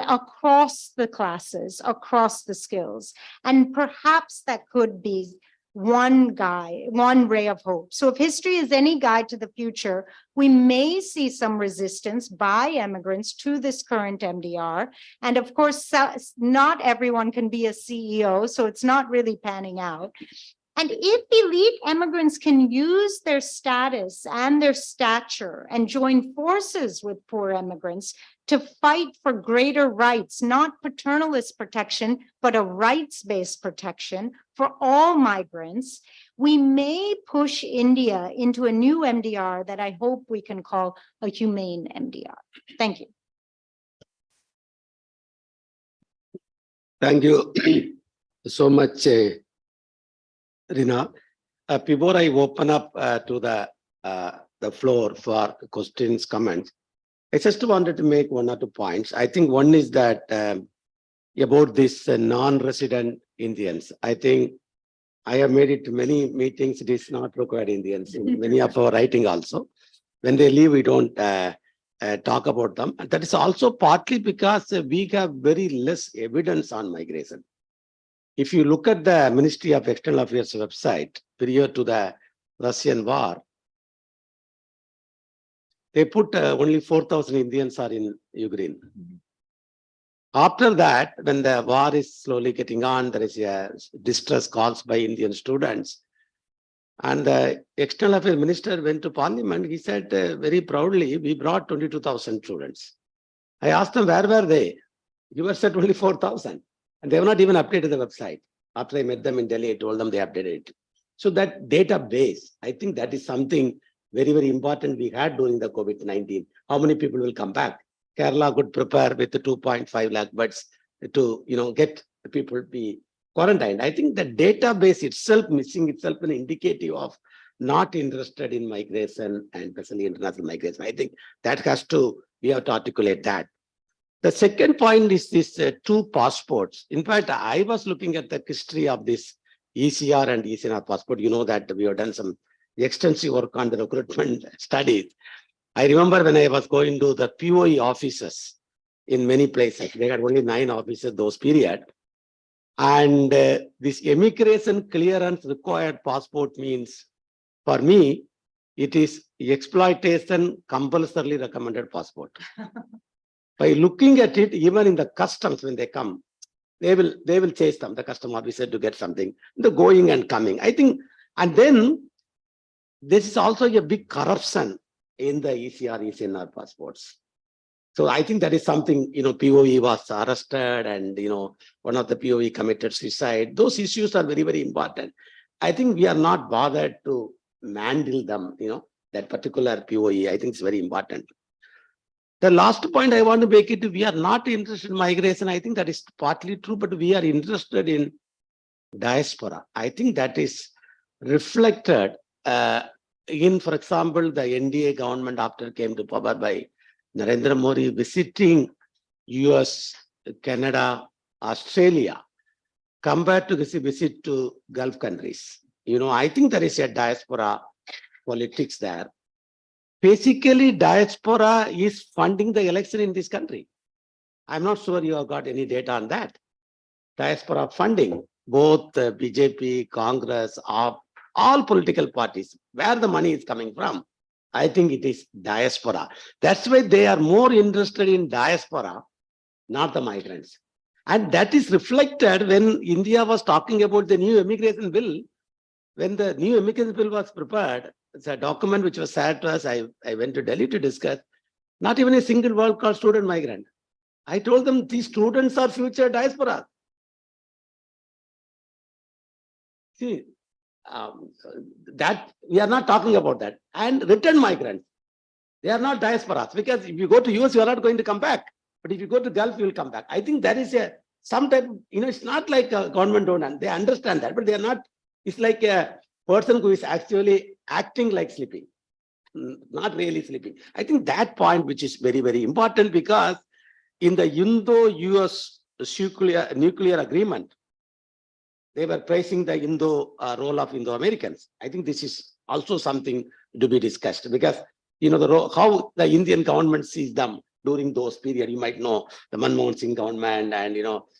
across the classes, across the skills. And perhaps that could be one ray of hope. So if history is any guide to the future, we may see some resistance by immigrants to this current MDR. And of course, not everyone can be a CEO, so it's not really panning out. And if elite immigrants can use their status and their stature and join forces with poor immigrants to fight for greater rights, not paternalist protection, but a rights-based protection for all migrants, we may push India into a new MDR that I hope we can call a humane MDR. Thank you. Thank you so much, Rina. Before I open up to the floor for questions, comments, I just wanted to make one or two points. I think one is that about this non-resident Indians. I think I have made it to many meetings. It is not required Indians in many of our writing also. When they leave, we don't talk about them. And that is also partly because we have very less evidence on migration. If you look at the Ministry of External Affairs website prior to the Russian war, they put only 4,000 Indians are in Ukraine. After that, when the war is slowly getting on, there is a distress calls by Indian students. And the External Affairs Minister went to Parliament. He said very proudly, we brought 22,000 students. I asked them, where were they? You were said only 4,000. And they have not even updated the website. After I met them in Delhi, I told them they updated it. So that database, I think that is something very, very important we had during the COVID-19. How many people will come back? Kerala could prepare with the 2.5 lakh beds to, get people be quarantined. I think the database itself missing itself an indicative of not interested in migration and especially international migration. I think that we have to articulate that. The second point is this two passports. In fact, I was looking at the history of this ECR and ECNR passport. You know that we have done some extensive work on the recruitment studies. I remember when I was going to the POE offices in many places, they had only 9 offices those period. And this immigration clearance required passport means, for me, it is exploitation compulsorily recommended passport. By looking at it, even in the customs, when they come, they will chase them, the custom officer, to get something, the going and coming. I think, and then this is also a big corruption in the ECR, ECNR passports. So I think that is something, POE was arrested and, one of the POE committed suicide. Those issues are very, very important. I think we are not bothered to mandle them, that particular POE. I think it's very important. The last point I want to make it, we are not interested in migration. I think that is partly true, but we are interested in diaspora. I think that is reflected in, for example, the NDA government after came to power by Narendra Modi visiting US, Canada, Australia, compared to this visit to Gulf countries. I think there is a diaspora politics there. Basically, diaspora is funding the election in this country. I'm not sure you have got any data on that. Diaspora funding, both BJP, Congress, all political parties, where the money is coming from, I think it is diaspora. That's why they are more interested in diaspora, not the migrants. And that is reflected when India was talking about the new immigration bill. When the new immigration bill was prepared, it's a document which was shared to us. I went to Delhi to discuss. Not even a single word called student migrant. I told them these students are future diaspora. See, that we are not talking about that. And return migrants, they are not diasporas, because if you go to US, you are not going to come back. But if you go to Gulf, you will come back. I think that is some type, it's not like a government don't, they understand that, but they are not, it's like a person who is actually acting like sleeping, not really sleeping. I think that point, which is very, very important, because in the Indo-US nuclear agreement, they were praising the role of Indo-Americans. I think this is also something to be discussed, because how the Indian government sees them during those periods. You might know the Manmohan Singh government, and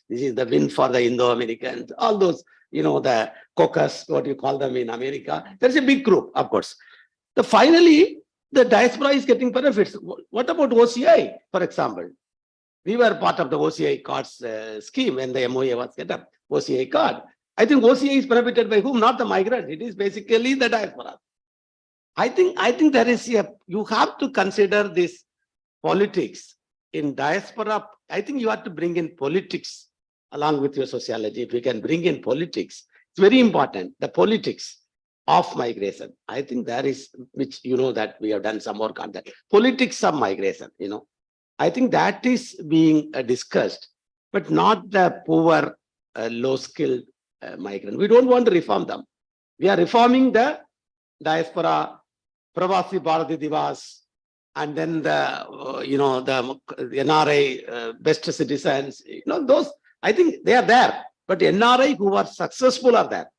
this is the win for the Indo-Americans, all those, the caucus, what you call them in America. There's a big group, of course. Finally, the diaspora is getting benefits. What about OCI, for example? We were part of the OCI cards scheme when the MOA was set up, OCI card. I think OCI is benefited by whom? Not the migrant. It is basically the diaspora. I think there is you have to consider this politics in diaspora. I think you have to bring in politics along with your sociology. If you can bring in politics, it's very important, the politics of migration. I think there is, which that we have done some work on that. Politics of migration, I think that is being discussed, but not the poor, low-skilled migrant. We don't want to reform them. We are reforming the diaspora, Pravasi Bharati Divas, and then the NRI best citizens. Those, I think they are there, but NRI who are successful are there.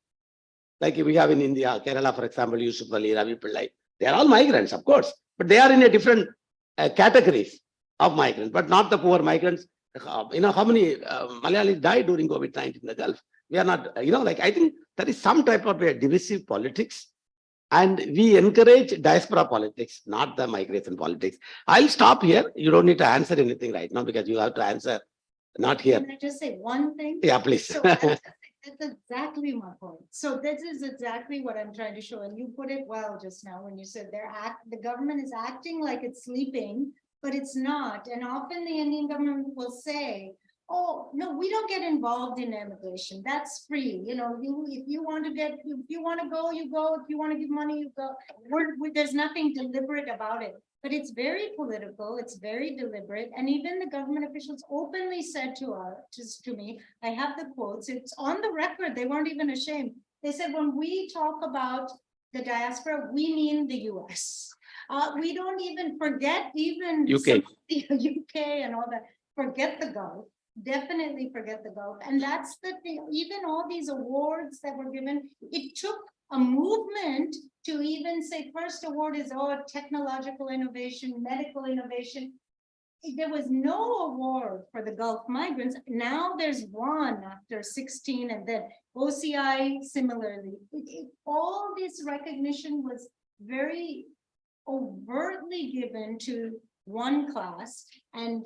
Like we have in India, Kerala, for example, Yusuf Ali, Ravi Pillai. They are all migrants, of course, but they are in a different categories of migrants, but not the poor migrants. How many Malayalis died during COVID-19 in the Gulf? We are not, I think there is some type of a divisive politics, and we encourage diaspora politics, not the migration politics. I'll stop here. You don't need to answer anything right now, because you have to answer, not here. Can I just say one thing? Yeah, please. So that's exactly my point. So this is exactly what I'm trying to show. And you put it well just now when you said the government is acting like it's sleeping, but it's not. And often the Indian government will say, oh, no, we don't get involved in immigration. That's free. If you want to go, you go. If you want to give money, you go. There's nothing deliberate about it. But it's very political, it's very deliberate, and even the government officials openly said to me, I have the quotes, it's on the record, they weren't even ashamed. They said, when we talk about the diaspora, we mean the US. We don't even forget even UK. the UK and all that. forget the Gulf, definitely forget the Gulf. And that's the thing, even all these awards that were given, it took a movement to even say first award is technological innovation, medical innovation. There was no award for the Gulf migrants. Now there's one after 16, and then OCI similarly. All this recognition was very overtly given to one class, and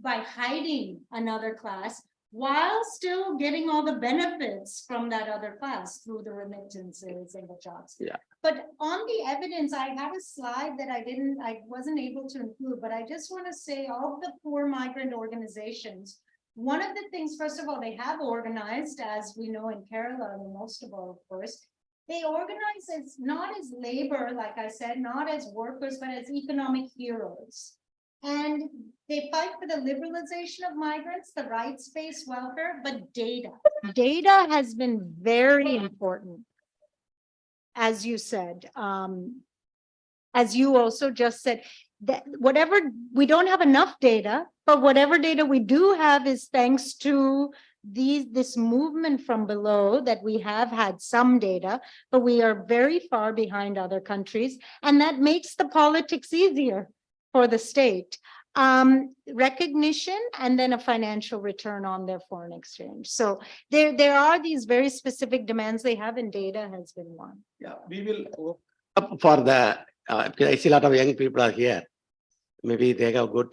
by hiding another class, while still getting all the benefits from that other class through the remittances and the jobs. Yeah. But on the evidence, I had a slide that I wasn't able to include, but I just want to say of the poor migrant organizations, one of the things, first of all, they have organized, as we know in Kerala, and most of all, of course, they organize as not as labor, like I said, not as workers, but as economic heroes. And they fight for the liberalization of migrants, the rights-based welfare, but data. Data has been very important, as you said. As you also just said, that whatever, we don't have enough data, but whatever data we do have is thanks to this movement from below, that we have had some data, but we are very far behind other countries. And that makes the politics easier for the state. Recognition and then a financial return on their foreign exchange. So there are these very specific demands they have, and data has been one. Yeah, we will up for the, because I see a lot of young people are here. Maybe they have good,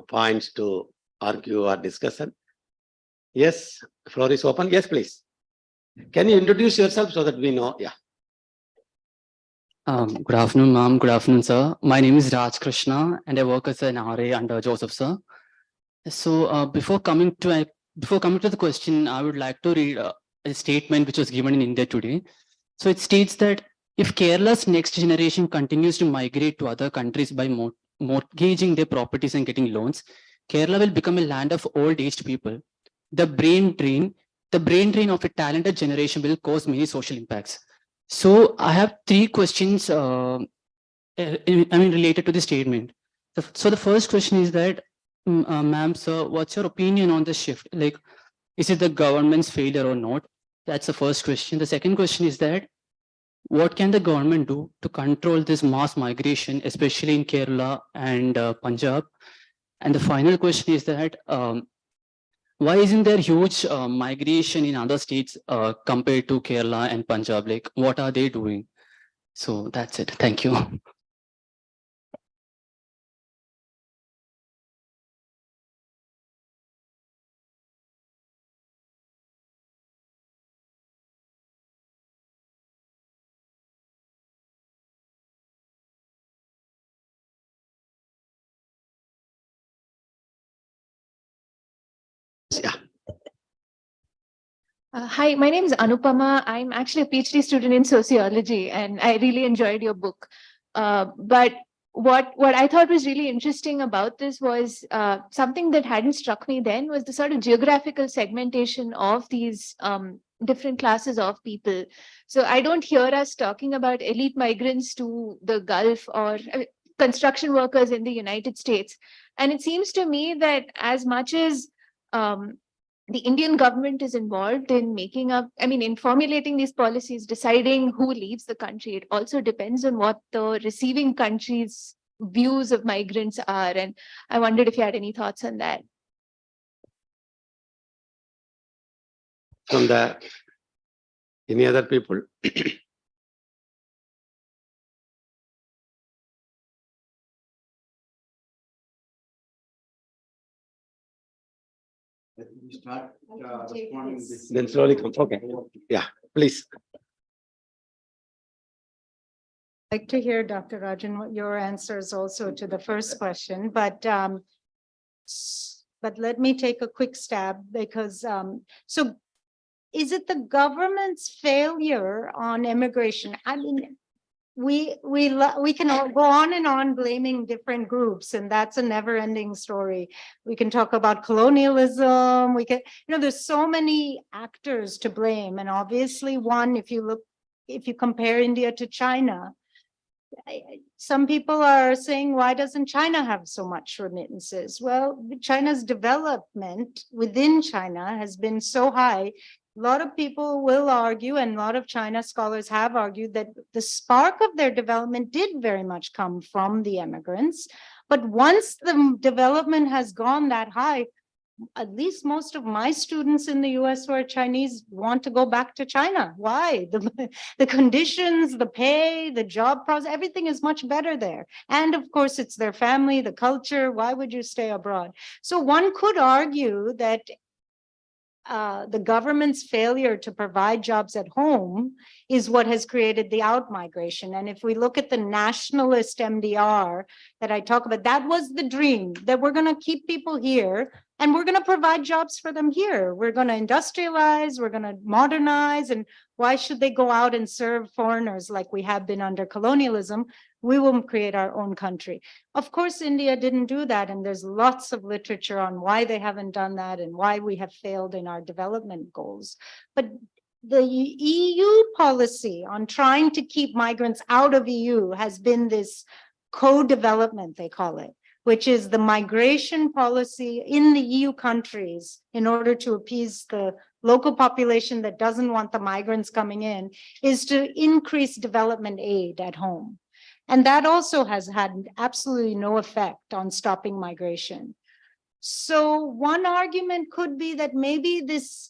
points to argue or discussion. Yes, floor is open. Yes, please. Can you introduce yourself so that we know? Yeah. Good afternoon, ma'am. Good afternoon, sir. My name is Raj Krishna, and I work as an RA under Joseph, sir. So before coming to the question, I would like to read a statement which was given in India today. So it states that if Kerala's next generation continues to migrate to other countries by mortgaging their properties and getting loans, Kerala will become a land of old-aged people. The brain drain of a talented generation will cause many social impacts. So I have three questions, related to the statement. So the first question is that, ma'am, sir, what's your opinion on the shift? Like, is it the government's failure or not? That's the first question. The second question is that, what can the government do to control this mass migration, especially in Kerala and Punjab? And the final question is that, why isn't there huge migration in other states compared to Kerala and Punjab? Like, what are they doing? So that's it. Thank you. Yeah. Hi, my name is Anupama. I'm actually a PhD student in sociology, and I really enjoyed your book. But what I thought was really interesting about this was something that hadn't struck me then was the sort of geographical segmentation of these different classes of people. So I don't hear us talking about elite migrants to the Gulf or construction workers in the United States. And it seems to me that as much as the Indian government is involved in in formulating these policies, deciding who leaves the country, it also depends on what the receiving country's views of migrants are. And I wondered if you had any thoughts on that. From any other people? Start responding this. Then slowly come. Okay. Yeah, please. I'd like to hear, Dr. Rajan, what your answers also to the first question, but let me take a quick stab because so is it the government's failure on immigration? I mean, we can all go on and on blaming different groups, and that's a never-ending story. We can talk about colonialism. We can, there's so many actors to blame, and obviously one, if you compare India to China, some people are saying, why doesn't China have so much remittances? Well, China's development within China has been so high. A lot of people will argue, and a lot of China scholars have argued, that the spark of their development did very much come from the immigrants. But once the development has gone that high, at least most of my students in the US who are Chinese want to go back to China. Why? The conditions, the pay, the job process, everything is much better there. And of course, it's their family, the culture. Why would you stay abroad? So one could argue that the government's failure to provide jobs at home is what has created the out-migration. And if we look at the nationalist MDR that I talk about, that was the dream, that we're going to keep people here and we're going to provide jobs for them here. We're going to industrialize, we're going to modernize, and why should they go out and serve foreigners like we have been under colonialism? We will create our own country. Of course, India didn't do that, and there's lots of literature on why they haven't done that and why we have failed in our development goals. But the EU policy on trying to keep migrants out of EU has been this co-development, they call it, which is the migration policy in the EU countries in order to appease the local population that doesn't want the migrants coming in, is to increase development aid at home. And that also has had absolutely no effect on stopping migration. So one argument could be that maybe this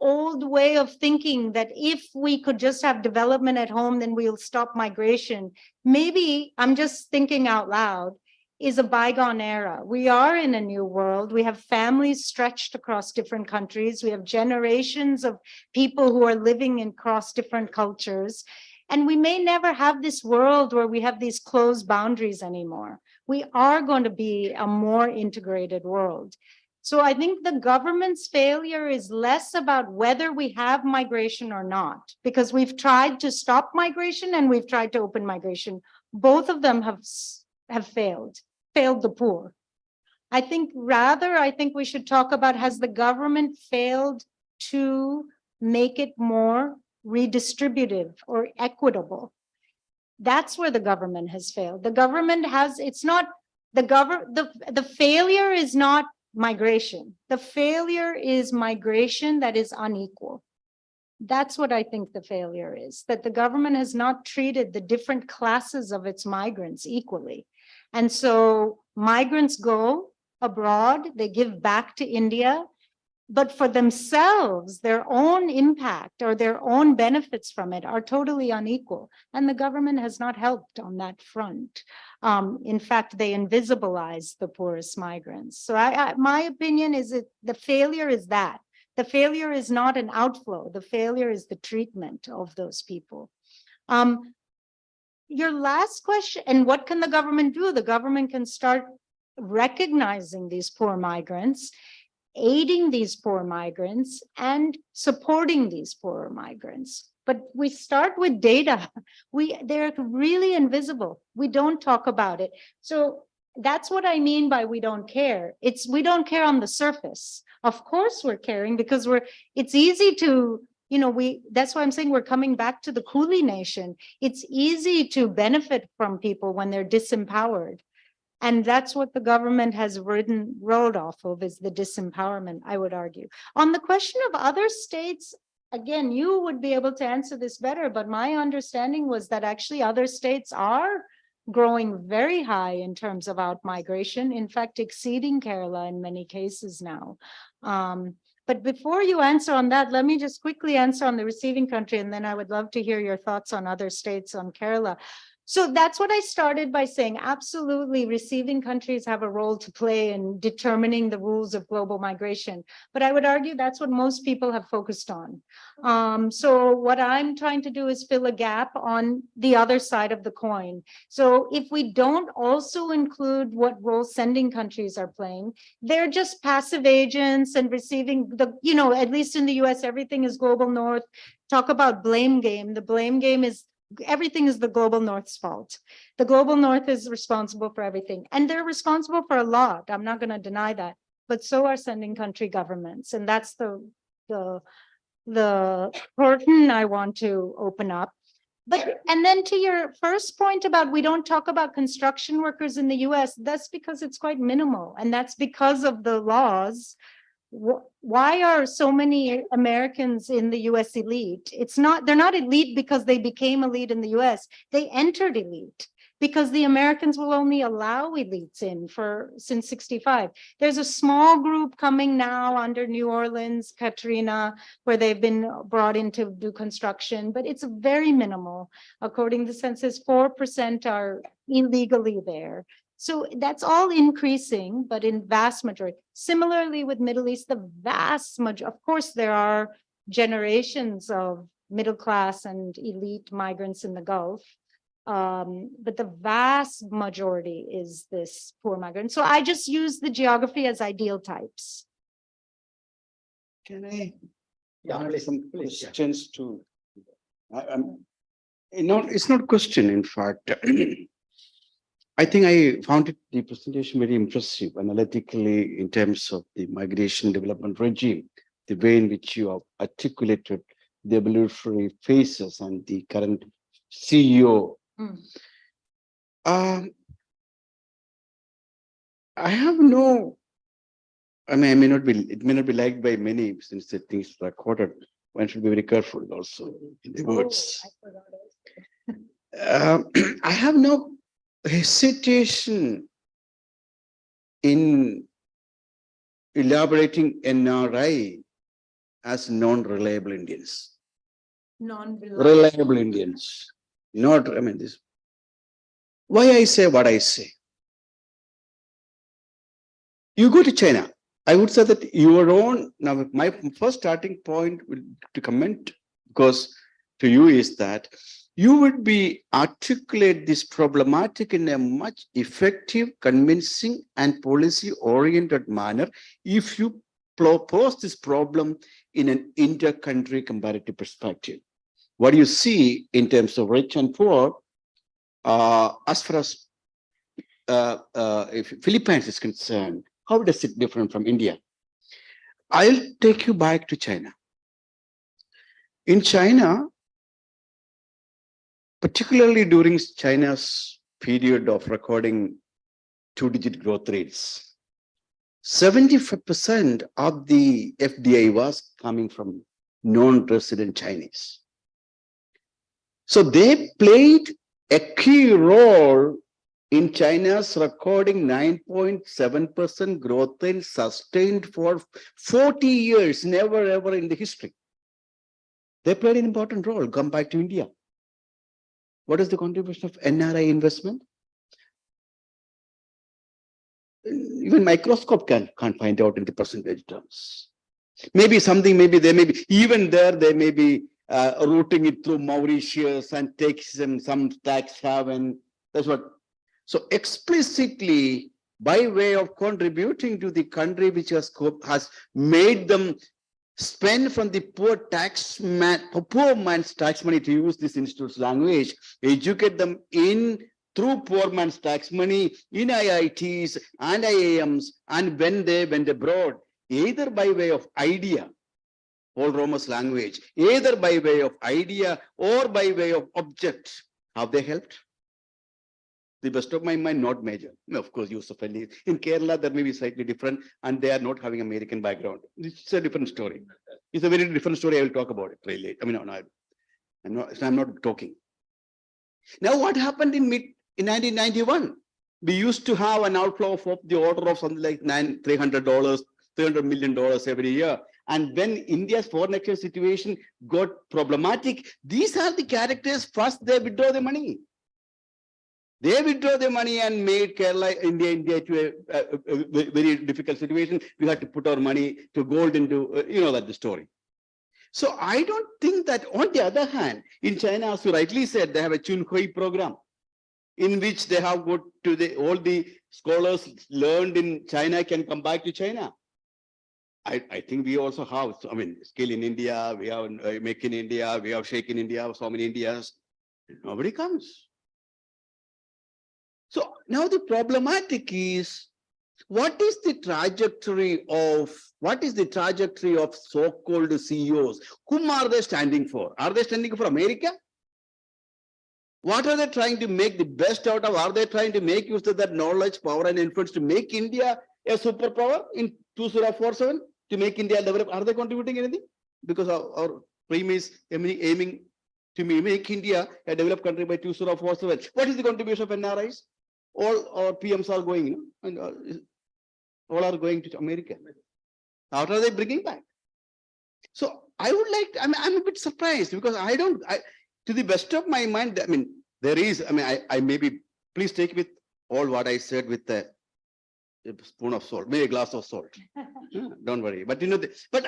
old way of thinking that if we could just have development at home, then we'll stop migration, maybe, I'm just thinking out loud, is a bygone era. We are in a new world. We have families stretched across different countries. We have generations of people who are living across different cultures. And we may never have this world where we have these closed boundaries anymore. We are going to be a more integrated world. So I think the government's failure is less about whether we have migration or not, because we've tried to stop migration and we've tried to open migration. Both of them have failed the poor. I think we should talk about, has the government failed to make it more redistributive or equitable? That's where the government has failed. The government has, it's not the failure is not migration. The failure is migration that is unequal. That's what I think the failure is, that the government has not treated the different classes of its migrants equally. And so migrants go abroad, they give back to India, but for themselves, their own impact or their own benefits from it are totally unequal. And the government has not helped on that front. In fact, they invisibilize the poorest migrants. So my opinion is that the failure is that. The failure is not an outflow. The failure is the treatment of those people. Your last question, and what can the government do? The government can start recognizing these poor migrants, aiding these poor migrants, and supporting these poor migrants. But we start with data. They're really invisible. We don't talk about it. So that's what I mean by we don't care. We don't care on the surface. Of course we're caring because it's easy to, that's why I'm saying we're coming back to the coolie nation. It's easy to benefit from people when they're disempowered. And that's what the government has rolled off of, is the disempowerment, I would argue. On the question of other states, again, you would be able to answer this better, but my understanding was that actually other states are growing very high in terms of out-migration, in fact, exceeding Kerala in many cases now. But before you answer on that, let me just quickly answer on the receiving country, and then I would love to hear your thoughts on other states on Kerala. So that's what I started by saying. Absolutely, receiving countries have a role to play in determining the rules of global migration. But I would argue that's what most people have focused on. So what I'm trying to do is fill a gap on the other side of the coin. So if we don't also include what role sending countries are playing, they're just passive agents and receiving at least in the US, everything is global north. Talk about blame game. The blame game is everything is the global north's fault. The global north is responsible for everything, and they're responsible for a lot. I'm not going to deny that, but so are sending country governments. And that's the curtain I want to open up. But, and then to your first point about we don't talk about construction workers in the US, that's because it's quite minimal. And that's because of the laws. Why are so many Americans in the US elite? It's not, they're not elite because they became elite in the US. They entered elite because the Americans will only allow elites in for since 65. There's a small group coming now under New Orleans, Katrina, where they've been brought in to do construction, but it's very minimal. According to the census, 4% are illegally there. So that's all increasing, but in vast majority. Similarly with Middle East, the vast majority, of course, there are generations of middle class and elite migrants in the Gulf. But the vast majority is this poor migrant. So I just use the geography as ideal types. Can I add some questions to? It's not question, in fact. I think I found the presentation very impressive analytically in terms of the migration development regime, the way in which you have articulated the evolutionary phases and the current CEO. I have no, I mean, it may not be liked by many since the things recorded. One should be very careful also in the words. I have no hesitation in elaborating NRI as non-reliable Indians. Reliable Indians. Not, I mean, this. Why I say what I say? You go to China. I would say that your own, now my first starting point to comment, because to you is that you would be articulate this problematic in a much effective, convincing and policy-oriented manner if you pose this problem in an inter-country comparative perspective. What you see in terms of rich and poor, as far as if Philippines is concerned, how does it differ from India? I'll take you back to China. In China, particularly during China's period of recording two-digit growth rates, 75% of the FDI was coming from non-resident Chinese. So they played a key role in China's recording 9.7% growth rate sustained for 40 years, never ever in the history. They played an important role. Come back to India. What is the contribution of NRI investment? Even microscope can't find out in the percentage terms. Maybe something, maybe they may be, even there, they may be routing it through Mauritius and takes them some tax haven. That's what. So explicitly, by way of contributing to the country which has made them spend from the poor man's tax money, to use this institute's language, educate them through poor man's tax money in IITs and IIMs, and when they went abroad, either by way of idea, Paul Romer's language, either by way of idea or by way of object, have they helped? The best of my mind, not major. Of course, Yusuf Ali. In Kerala, that may be slightly different, and they are not having American background. It's a different story. It's a very different story. I will talk about it very late. I mean, I'm not talking. Now, what happened in 1991? We used to have an outflow of the order of something like $300 million every year. And when India's foreign exchange situation got problematic, these are the characters. First, they withdraw the money. They withdraw the money and made Kerala, India to a very difficult situation. We had to put our money to gold into, that's the story. So I don't think that, on the other hand, in China, as you rightly said, they have a Chunhui program in which they have got to all the scholars learned in China can come back to China. I think we also have, skill in India, we have Make in India, we have Shake in India, so many Indias. Nobody comes. So now the problematic is, what is the trajectory of so-called CEOs? Whom are they standing for? Are they standing for America? What are they trying to make the best out of? Are they trying to make use of that knowledge, power, and influence to make India a superpower in 2047? To make India develop? Are they contributing anything? Because our dream is aiming to make India a developed country by 2047. What is the contribution of NRIs? All our PMs are going, you know, and all are going to America. What are they bringing back? So I would like, I'm a bit surprised because to the best of my mind, I mean, there is, I mean, I maybe, please take with all what I said with a spoon of salt, maybe a glass of salt. Don't worry. But you know, but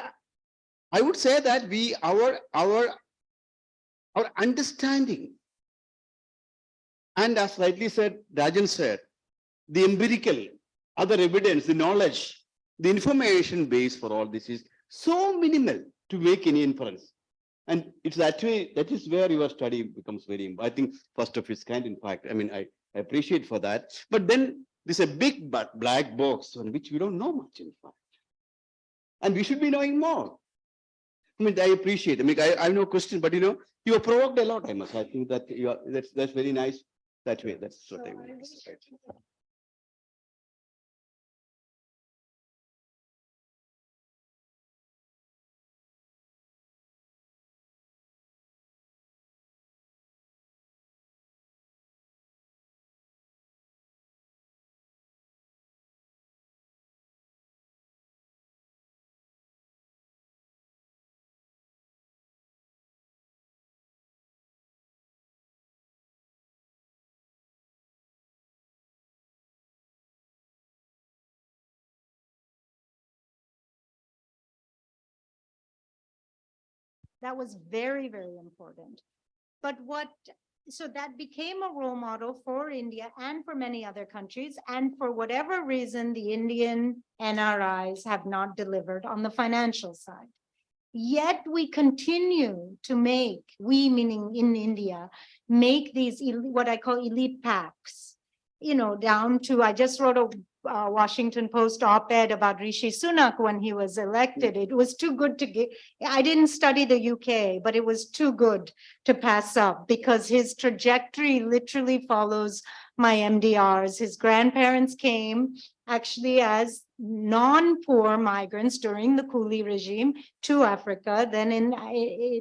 I would say that our understanding, and as rightly said, Rajan said, the empirical, other evidence, the knowledge, the information base for all this is so minimal to make any inference. And it's actually, that is where your study becomes very important. I think first of its kind, in fact, I mean, I appreciate for that. But then there's a big black box on which we don't know much, in fact. And we should be knowing more. I mean, I appreciate, I mean, I have no question, but you know, you are provoked a lot, I must. I think that you are, that's very nice that way. That's what I want to say. That was very, very important. But so that became a role model for India and for many other countries. And for whatever reason, the Indian NRIs have not delivered on the financial side. Yet we continue to make, we meaning in India, make these what I call elite pacts, you know, down to, I just wrote a Washington Post op-ed about Rishi Sunak when he was elected. It was too good to get. I didn't study the UK, but it was too good to pass up because his trajectory literally follows my MDRs. His grandparents came actually as non-poor migrants during the coolie regime to Africa. Then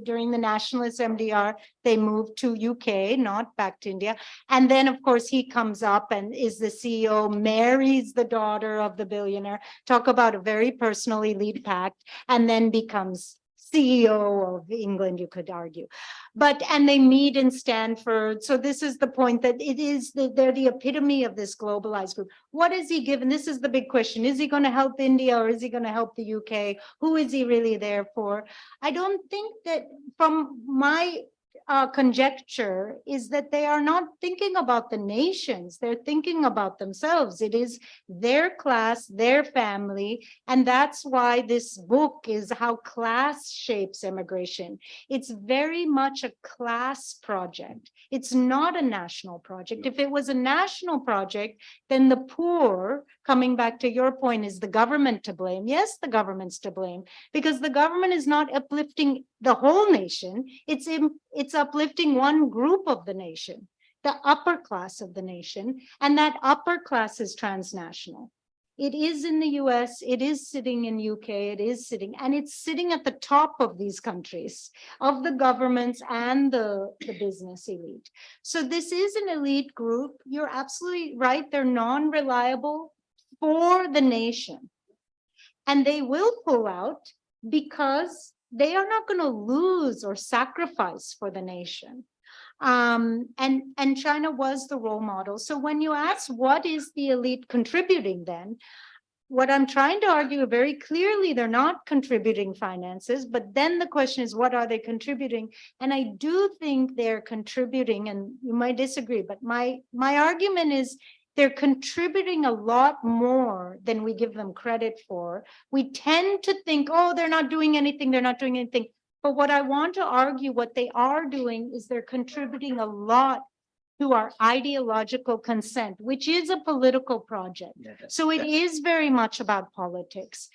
during the nationalist MDR, they moved to UK, not back to India. And then, of course, he comes up and is the CEO, marries the daughter of the billionaire. Talk about a very personal elite pact, and then becomes CEO of England, you could argue. And they meet in Stanford. So this is the point that they're the epitome of this globalized group. What is he given? This is the big question. Is he going to help India or is he going to help the UK? Who is he really there for? I don't think that, from my conjecture, is that they are not thinking about the nations. They're thinking about themselves. It is their class, their family. And that's why this book is how class shapes immigration. It's very much a class project. It's not a national project. If it was a national project, then the poor, coming back to your point, is the government to blame? Yes, the government's to blame, because the government is not uplifting the whole nation. It's uplifting one group of the nation, the upper class of the nation, and that upper class is transnational. It is in the US, it is sitting in UK, and it's sitting at the top of these countries, of the governments and the business elite. So this is an elite group. You're absolutely right. They're non-reliable for the nation. And they will pull out because they are not going to lose or sacrifice for the nation. And China was the role model. So when you ask what is the elite contributing, then what I'm trying to argue very clearly, they're not contributing finances, but then the question is, what are they contributing? And I do think they're contributing, and you might disagree, but my argument is they're contributing a lot more than we give them credit for. We tend to think, oh, they're not doing anything, they're not doing anything. But what I want to argue, what they are doing is they're contributing a lot to our ideological consent, which is a political project. So it is very much about politics.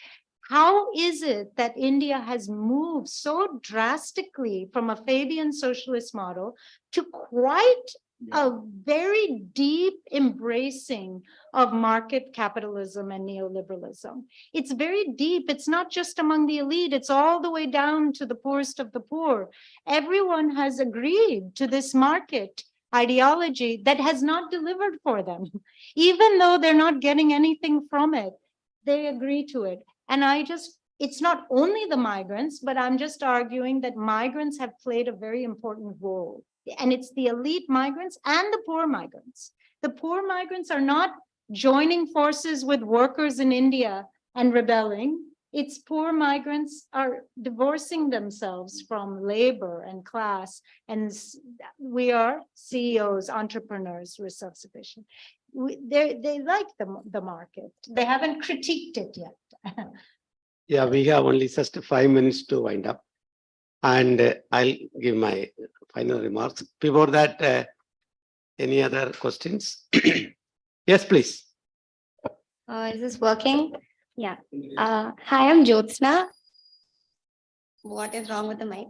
How is it that India has moved so drastically from a Fabian socialist model to quite a very deep embracing of market capitalism and neoliberalism. It's very deep. It's not just among the elite, it's all the way down to the poorest of the poor. Everyone has agreed to this market ideology that has not delivered for them. Even though they're not getting anything from it, they agree to it. And it's not only the migrants, but I'm just arguing that migrants have played a very important role. And it's the elite migrants and the poor migrants. The poor migrants are not joining forces with workers in India and rebelling. It's poor migrants are divorcing themselves from labor and class. And we are CEOs, entrepreneurs, we're self-sufficient. They like the market. They haven't critiqued it yet. Yeah, we have only just 5 minutes to wind up. And I'll give my final remarks. Before that, any other questions? Yes, please. Is this working? Yeah. Hi, I'm Jyotsna. What is wrong with the mic?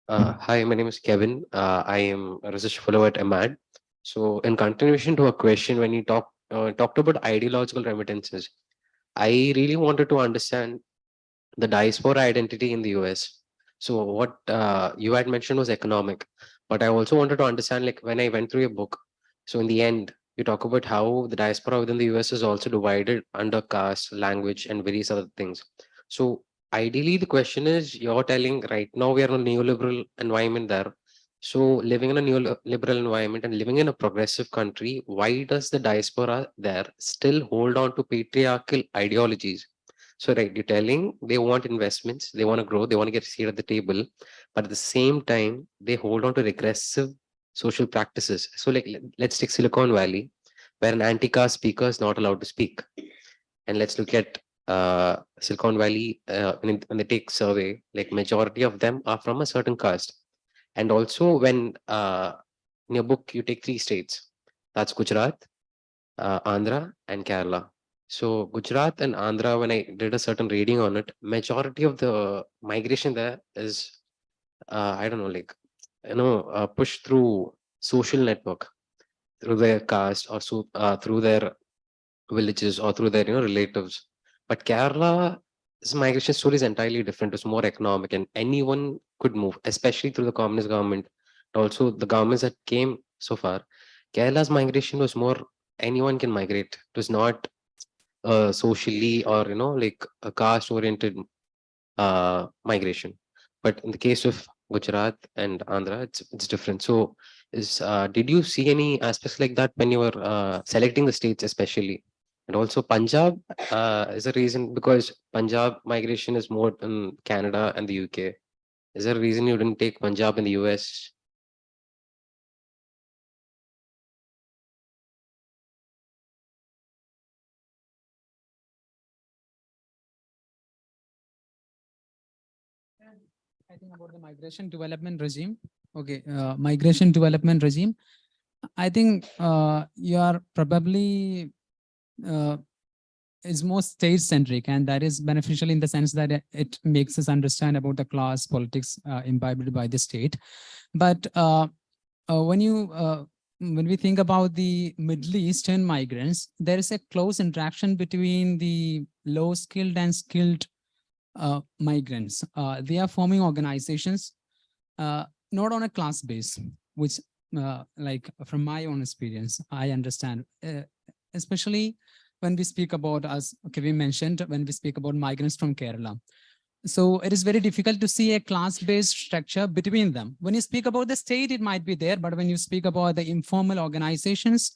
Hi, my name is Kevin. I am a research fellow at EMAD. So, in continuation to a question, when you talked about ideological remittances, I really wanted to understand the diaspora identity in the US. So, what you had mentioned was economic, but I also wanted to understand, like when I went through your book. So, in the end, you talk about how the diaspora within the US is also divided under caste, language, and various other things. So, ideally, the question is you're telling right now we are in a neoliberal environment there. So, living in a neoliberal environment and living in a progressive country, why does the diaspora there still hold on to patriarchal ideologies? So, right, you're telling they want investments, they want to grow, they want to get a seat at the table, but at the same time, they hold on to regressive social practices. So, like, let's take Silicon Valley, where an anti-caste speaker is not allowed to speak. And let's look at Silicon Valley, when they take survey, like majority of them are from a certain caste. And also when in your book, you take 3 states, that's Gujarat, Andhra and Kerala. So Gujarat and Andhra, when I did a certain reading on it, majority of the migration there is, I don't know, like, pushed through social network, through their caste or through their villages or through their relatives. But Kerala's migration story is entirely different. It's more economic, and anyone could move, especially through the communist government. Also, the governments that came so far, Kerala's migration was more anyone can migrate. It was not socially or like a caste oriented migration. But in the case of Gujarat and Andhra, it's different. So, did you see any aspects like that when you were selecting the states, especially? And also Punjab is a reason because Punjab migration is more in Canada and the UK. Is there a reason you didn't take Punjab in the US? I think about the migration development regime. Okay, migration development regime. I think you are probably is more state centric, and that is beneficial in the sense that it makes us understand about the class politics imbibed by the state. But when we think about the Middle Eastern migrants, there is a close interaction between the low skilled and skilled migrants. They are forming organizations not on a class base, which like from my own experience, I understand, especially when we speak about, as Kevin mentioned, when we speak about migrants from Kerala. So it is very difficult to see a class-based structure between them. When you speak about the state, it might be there, but when you speak about the informal organizations,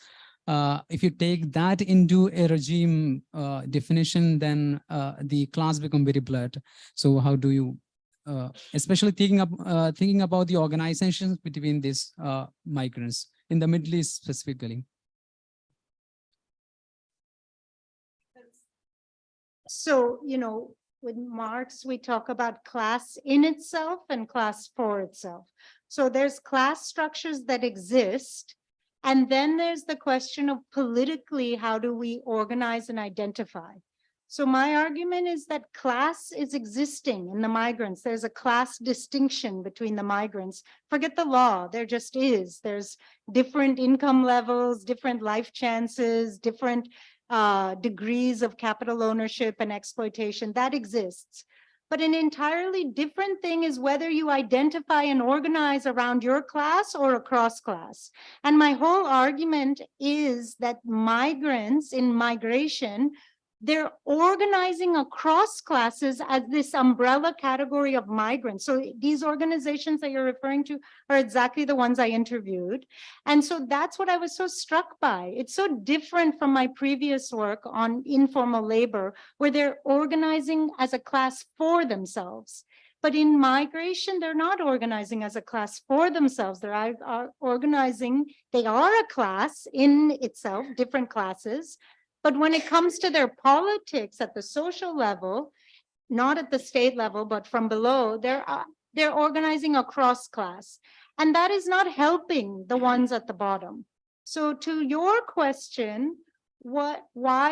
if you take that into a regime definition, then the class become very blurred. So how do you, especially thinking about the organizations between these migrants in the Middle East specifically? So, with Marx, we talk about class in itself and class for itself. So there's class structures that exist. And then there's the question of politically, how do we organize and identify? So my argument is that class is existing in the migrants. There's a class distinction between the migrants. Forget the law, there just is. There's different income levels, different life chances, different degrees of capital ownership and exploitation, that exists. But an entirely different thing is whether you identify and organize around your class or across class. And my whole argument is that migrants in migration, they're organizing across classes as this umbrella category of migrants. So these organizations that you're referring to are exactly the ones I interviewed. And so that's what I was so struck by. It's so different from my previous work on informal labor, where they're organizing as a class for themselves. But in migration, they're not organizing as a class for themselves. They're organizing, they are a class in itself, different classes. But when it comes to their politics at the social level, not at the state level, but from below, they're organizing across class. And that is not helping the ones at the bottom. So to your question, why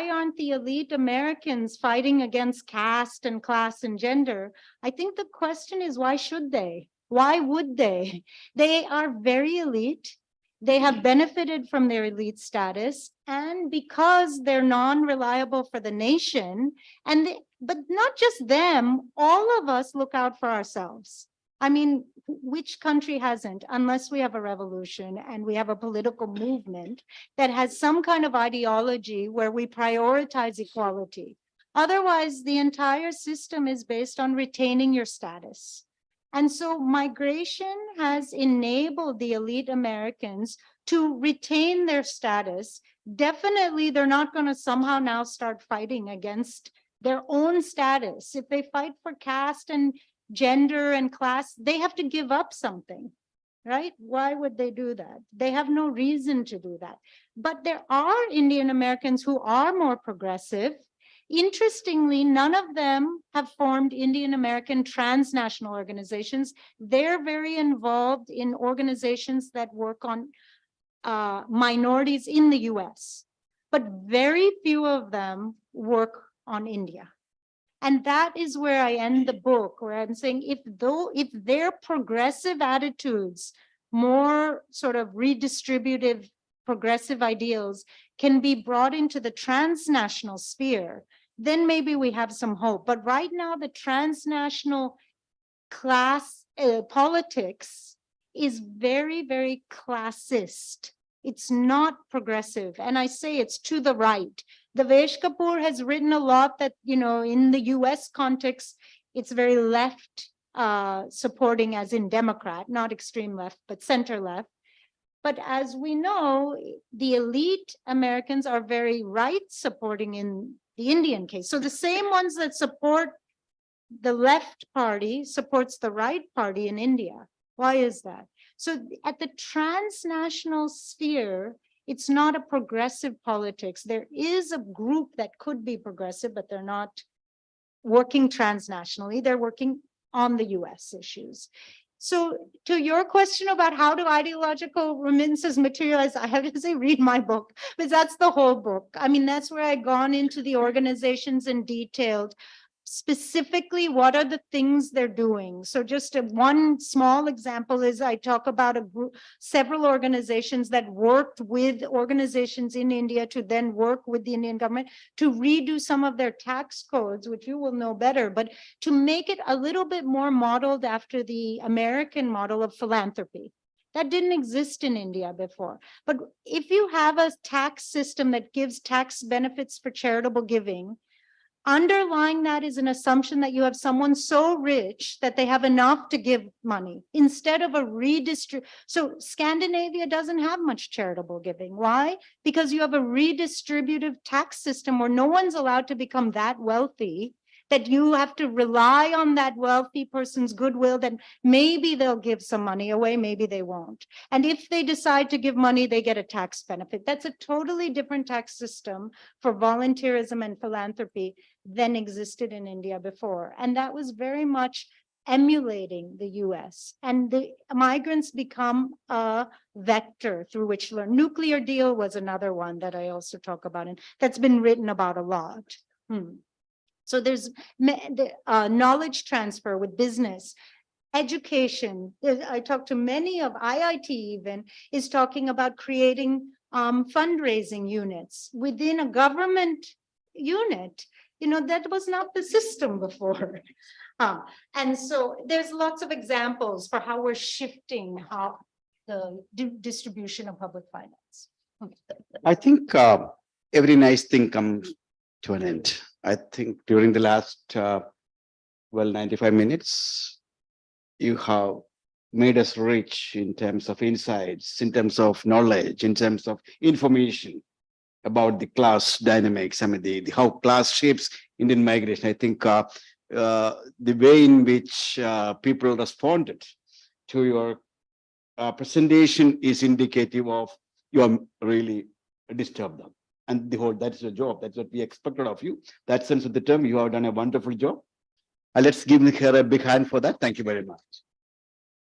aren't the elite Americans fighting against caste and class and gender? I think the question is, why should they? Why would they? They are very elite. They have benefited from their elite status, and because they're non-reliable for the nation, but not just them, all of us look out for ourselves. I mean, which country hasn't, unless we have a revolution and we have a political movement that has some kind of ideology where we prioritize equality. Otherwise, the entire system is based on retaining your status. And so migration has enabled the elite Americans to retain their status. Definitely, they're not going to somehow now start fighting against their own status. If they fight for caste and gender and class, they have to give up something, right? Why would they do that? They have no reason to do that. But there are Indian Americans who are more progressive. Interestingly, none of them have formed Indian American transnational organizations. They're very involved in organizations that work on minorities in the US, but very few of them work on India. And that is where I end the book, where I'm saying if their progressive attitudes, more sort of redistributive progressive ideals can be brought into the transnational sphere, then maybe we have some hope. But right now, the transnational class politics is very, very classist. It's not progressive. And I say it's to the right. Devesh Kapoor has written a lot that, in the US context, it's very left supporting, as in Democrat, not extreme left, but center left. But as we know, the elite Americans are very right supporting in the Indian case. So the same ones that support the left party supports the right party in India. Why is that? So at the transnational sphere, it's not a progressive politics. There is a group that could be progressive, but they're not working transnationally. They're working on the US issues. So to your question about how do ideological remittances materialize, I have to say, read my book, because that's the whole book. I mean, that's where I've gone into the organizations in detail, specifically what are the things they're doing. So just one small example is I talk about a group, several organizations that worked with organizations in India to then work with the Indian government to redo some of their tax codes, which you will know better, but to make it a little bit more modeled after the American model of philanthropy. That didn't exist in India before. But if you have a tax system that gives tax benefits for charitable giving, Underlying that is an assumption that you have someone so rich that they have enough to give money instead of a So Scandinavia doesn't have much charitable giving. Why? Because you have a redistributive tax system where no one's allowed to become that wealthy, that you have to rely on that wealthy person's goodwill, that maybe they'll give some money away, maybe they won't. And if they decide to give money, they get a tax benefit. That's a totally different tax system for volunteerism and philanthropy than existed in India before. And that was very much emulating the US. And the migrants become a vector through which learn. Nuclear deal was another one that I also talk about, and that's been written about a lot. So there's knowledge transfer with business. Education, I talked to many of IIT even is talking about creating fundraising units within a government unit. You know, that was not the system before. And so there's lots of examples for how we're shifting how the distribution of public finance. I think every nice thing comes to an end. I think during the last 95 minutes, you have made us rich in terms of insights, in terms of knowledge, in terms of information about the class dynamics. I mean, how class shapes Indian migration. I think the way in which people responded to your presentation is indicative of you are really disturbed them. And that's your job. That's what we expected of you. That sense of the term, you have done a wonderful job. Let's give her a big hand for that. Thank you very much.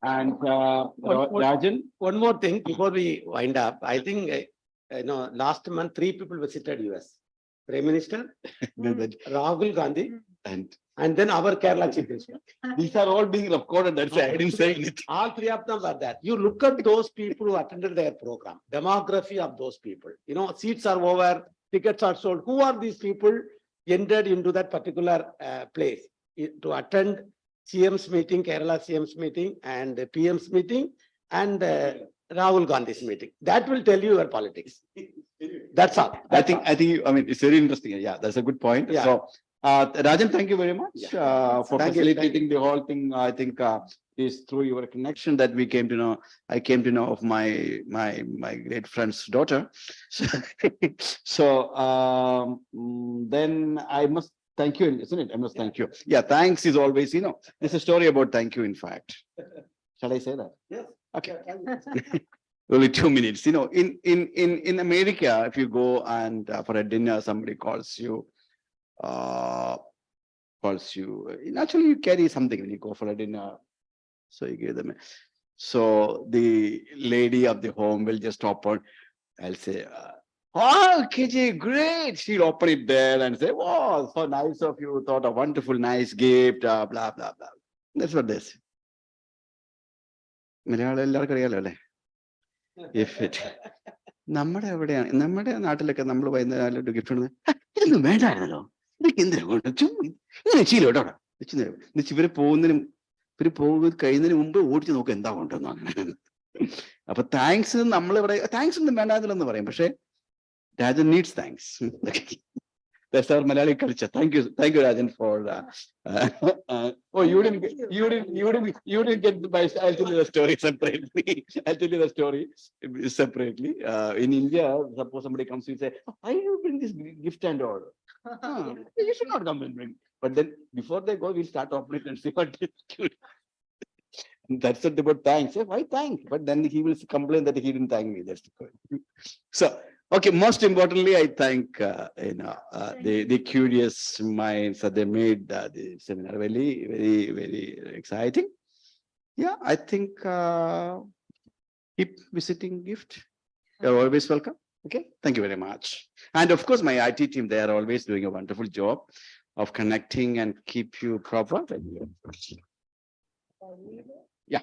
And Rajan. One more thing before we wind up. I think, last month, 3 people visited US. Prime Minister, Rahul Gandhi, and then our Kerala Chief Minister. These are all being recorded. That's why I didn't say anything. All 3 of them were there. You look at those people who attended their program, demography of those people. Seats are over, tickets are sold. Who are these people entered into that particular place to attend CM's meeting, Kerala CM's meeting, and the PM's meeting, and Rahul Gandhi's meeting? That will tell you your politics. That's all. I think, it's very interesting. Yeah, that's a good point. Yeah. So, Rajan, thank you very much for Thank you. facilitating the whole thing. I think is through your connection that we came to know. I came to know of my great friend's daughter. So, then I must thank you, isn't it? I must thank you. Yeah, thanks is always, there's a story about thank you, in fact. Shall I say that? Yes. Okay. Only 2 minutes. In America, if you go and for a dinner, somebody calls you. Naturally, you carry something when you go for a dinner. So you give them. So the lady of the home will just open. I'll say, "Oh, KJ, great!" She'll open it there and say, "Wow, so nice of you! Thought a wonderful, nice gift." Blah blah blah. That's what they say. If it. നമ്മുടെ നാട്ടിലൊക്കെ നമ്മൾ വൈകുന്നേരം gift ഇതൊന്നും വേണ്ടായിരുന്നല്ലോ, ഇതൊക്കെ എന്തിനാ ഇങ്ങനെ ശീലോട്ടോ ഇവര് കഴിയുന്നതിന് മുമ്പ് ഓടിച്ച് നോക്കുക എന്താ കൊണ്ടെന്ന്. അപ്പൊ താങ്ക്സ് നമ്മളിവിടെ താങ്ക്സ് ഒന്നും വേണ്ടാന്നില്ലെന്ന് പറയും, പക്ഷെ Rajan needs thanks. That's our Malayali culture. Thank you, Rajan, for. You didn't get the bicycle. I'll tell you the story separately. In India, suppose somebody comes to you and say, "Why do you bring this gift and all?" You should not come and bring. But then before they go, we'll start opening it and see what is cute. That's what about thanks. Why thanks? But then he will complain that he didn't thank me. That's good. So. Okay, most importantly, I thank the curious minds that they made the seminar very, very, very exciting. Yeah, I think keep visiting gift. You're always welcome. Okay, thank you very much. And of course, my IT team, they are always doing a wonderful job of connecting and keep you proper. Yeah.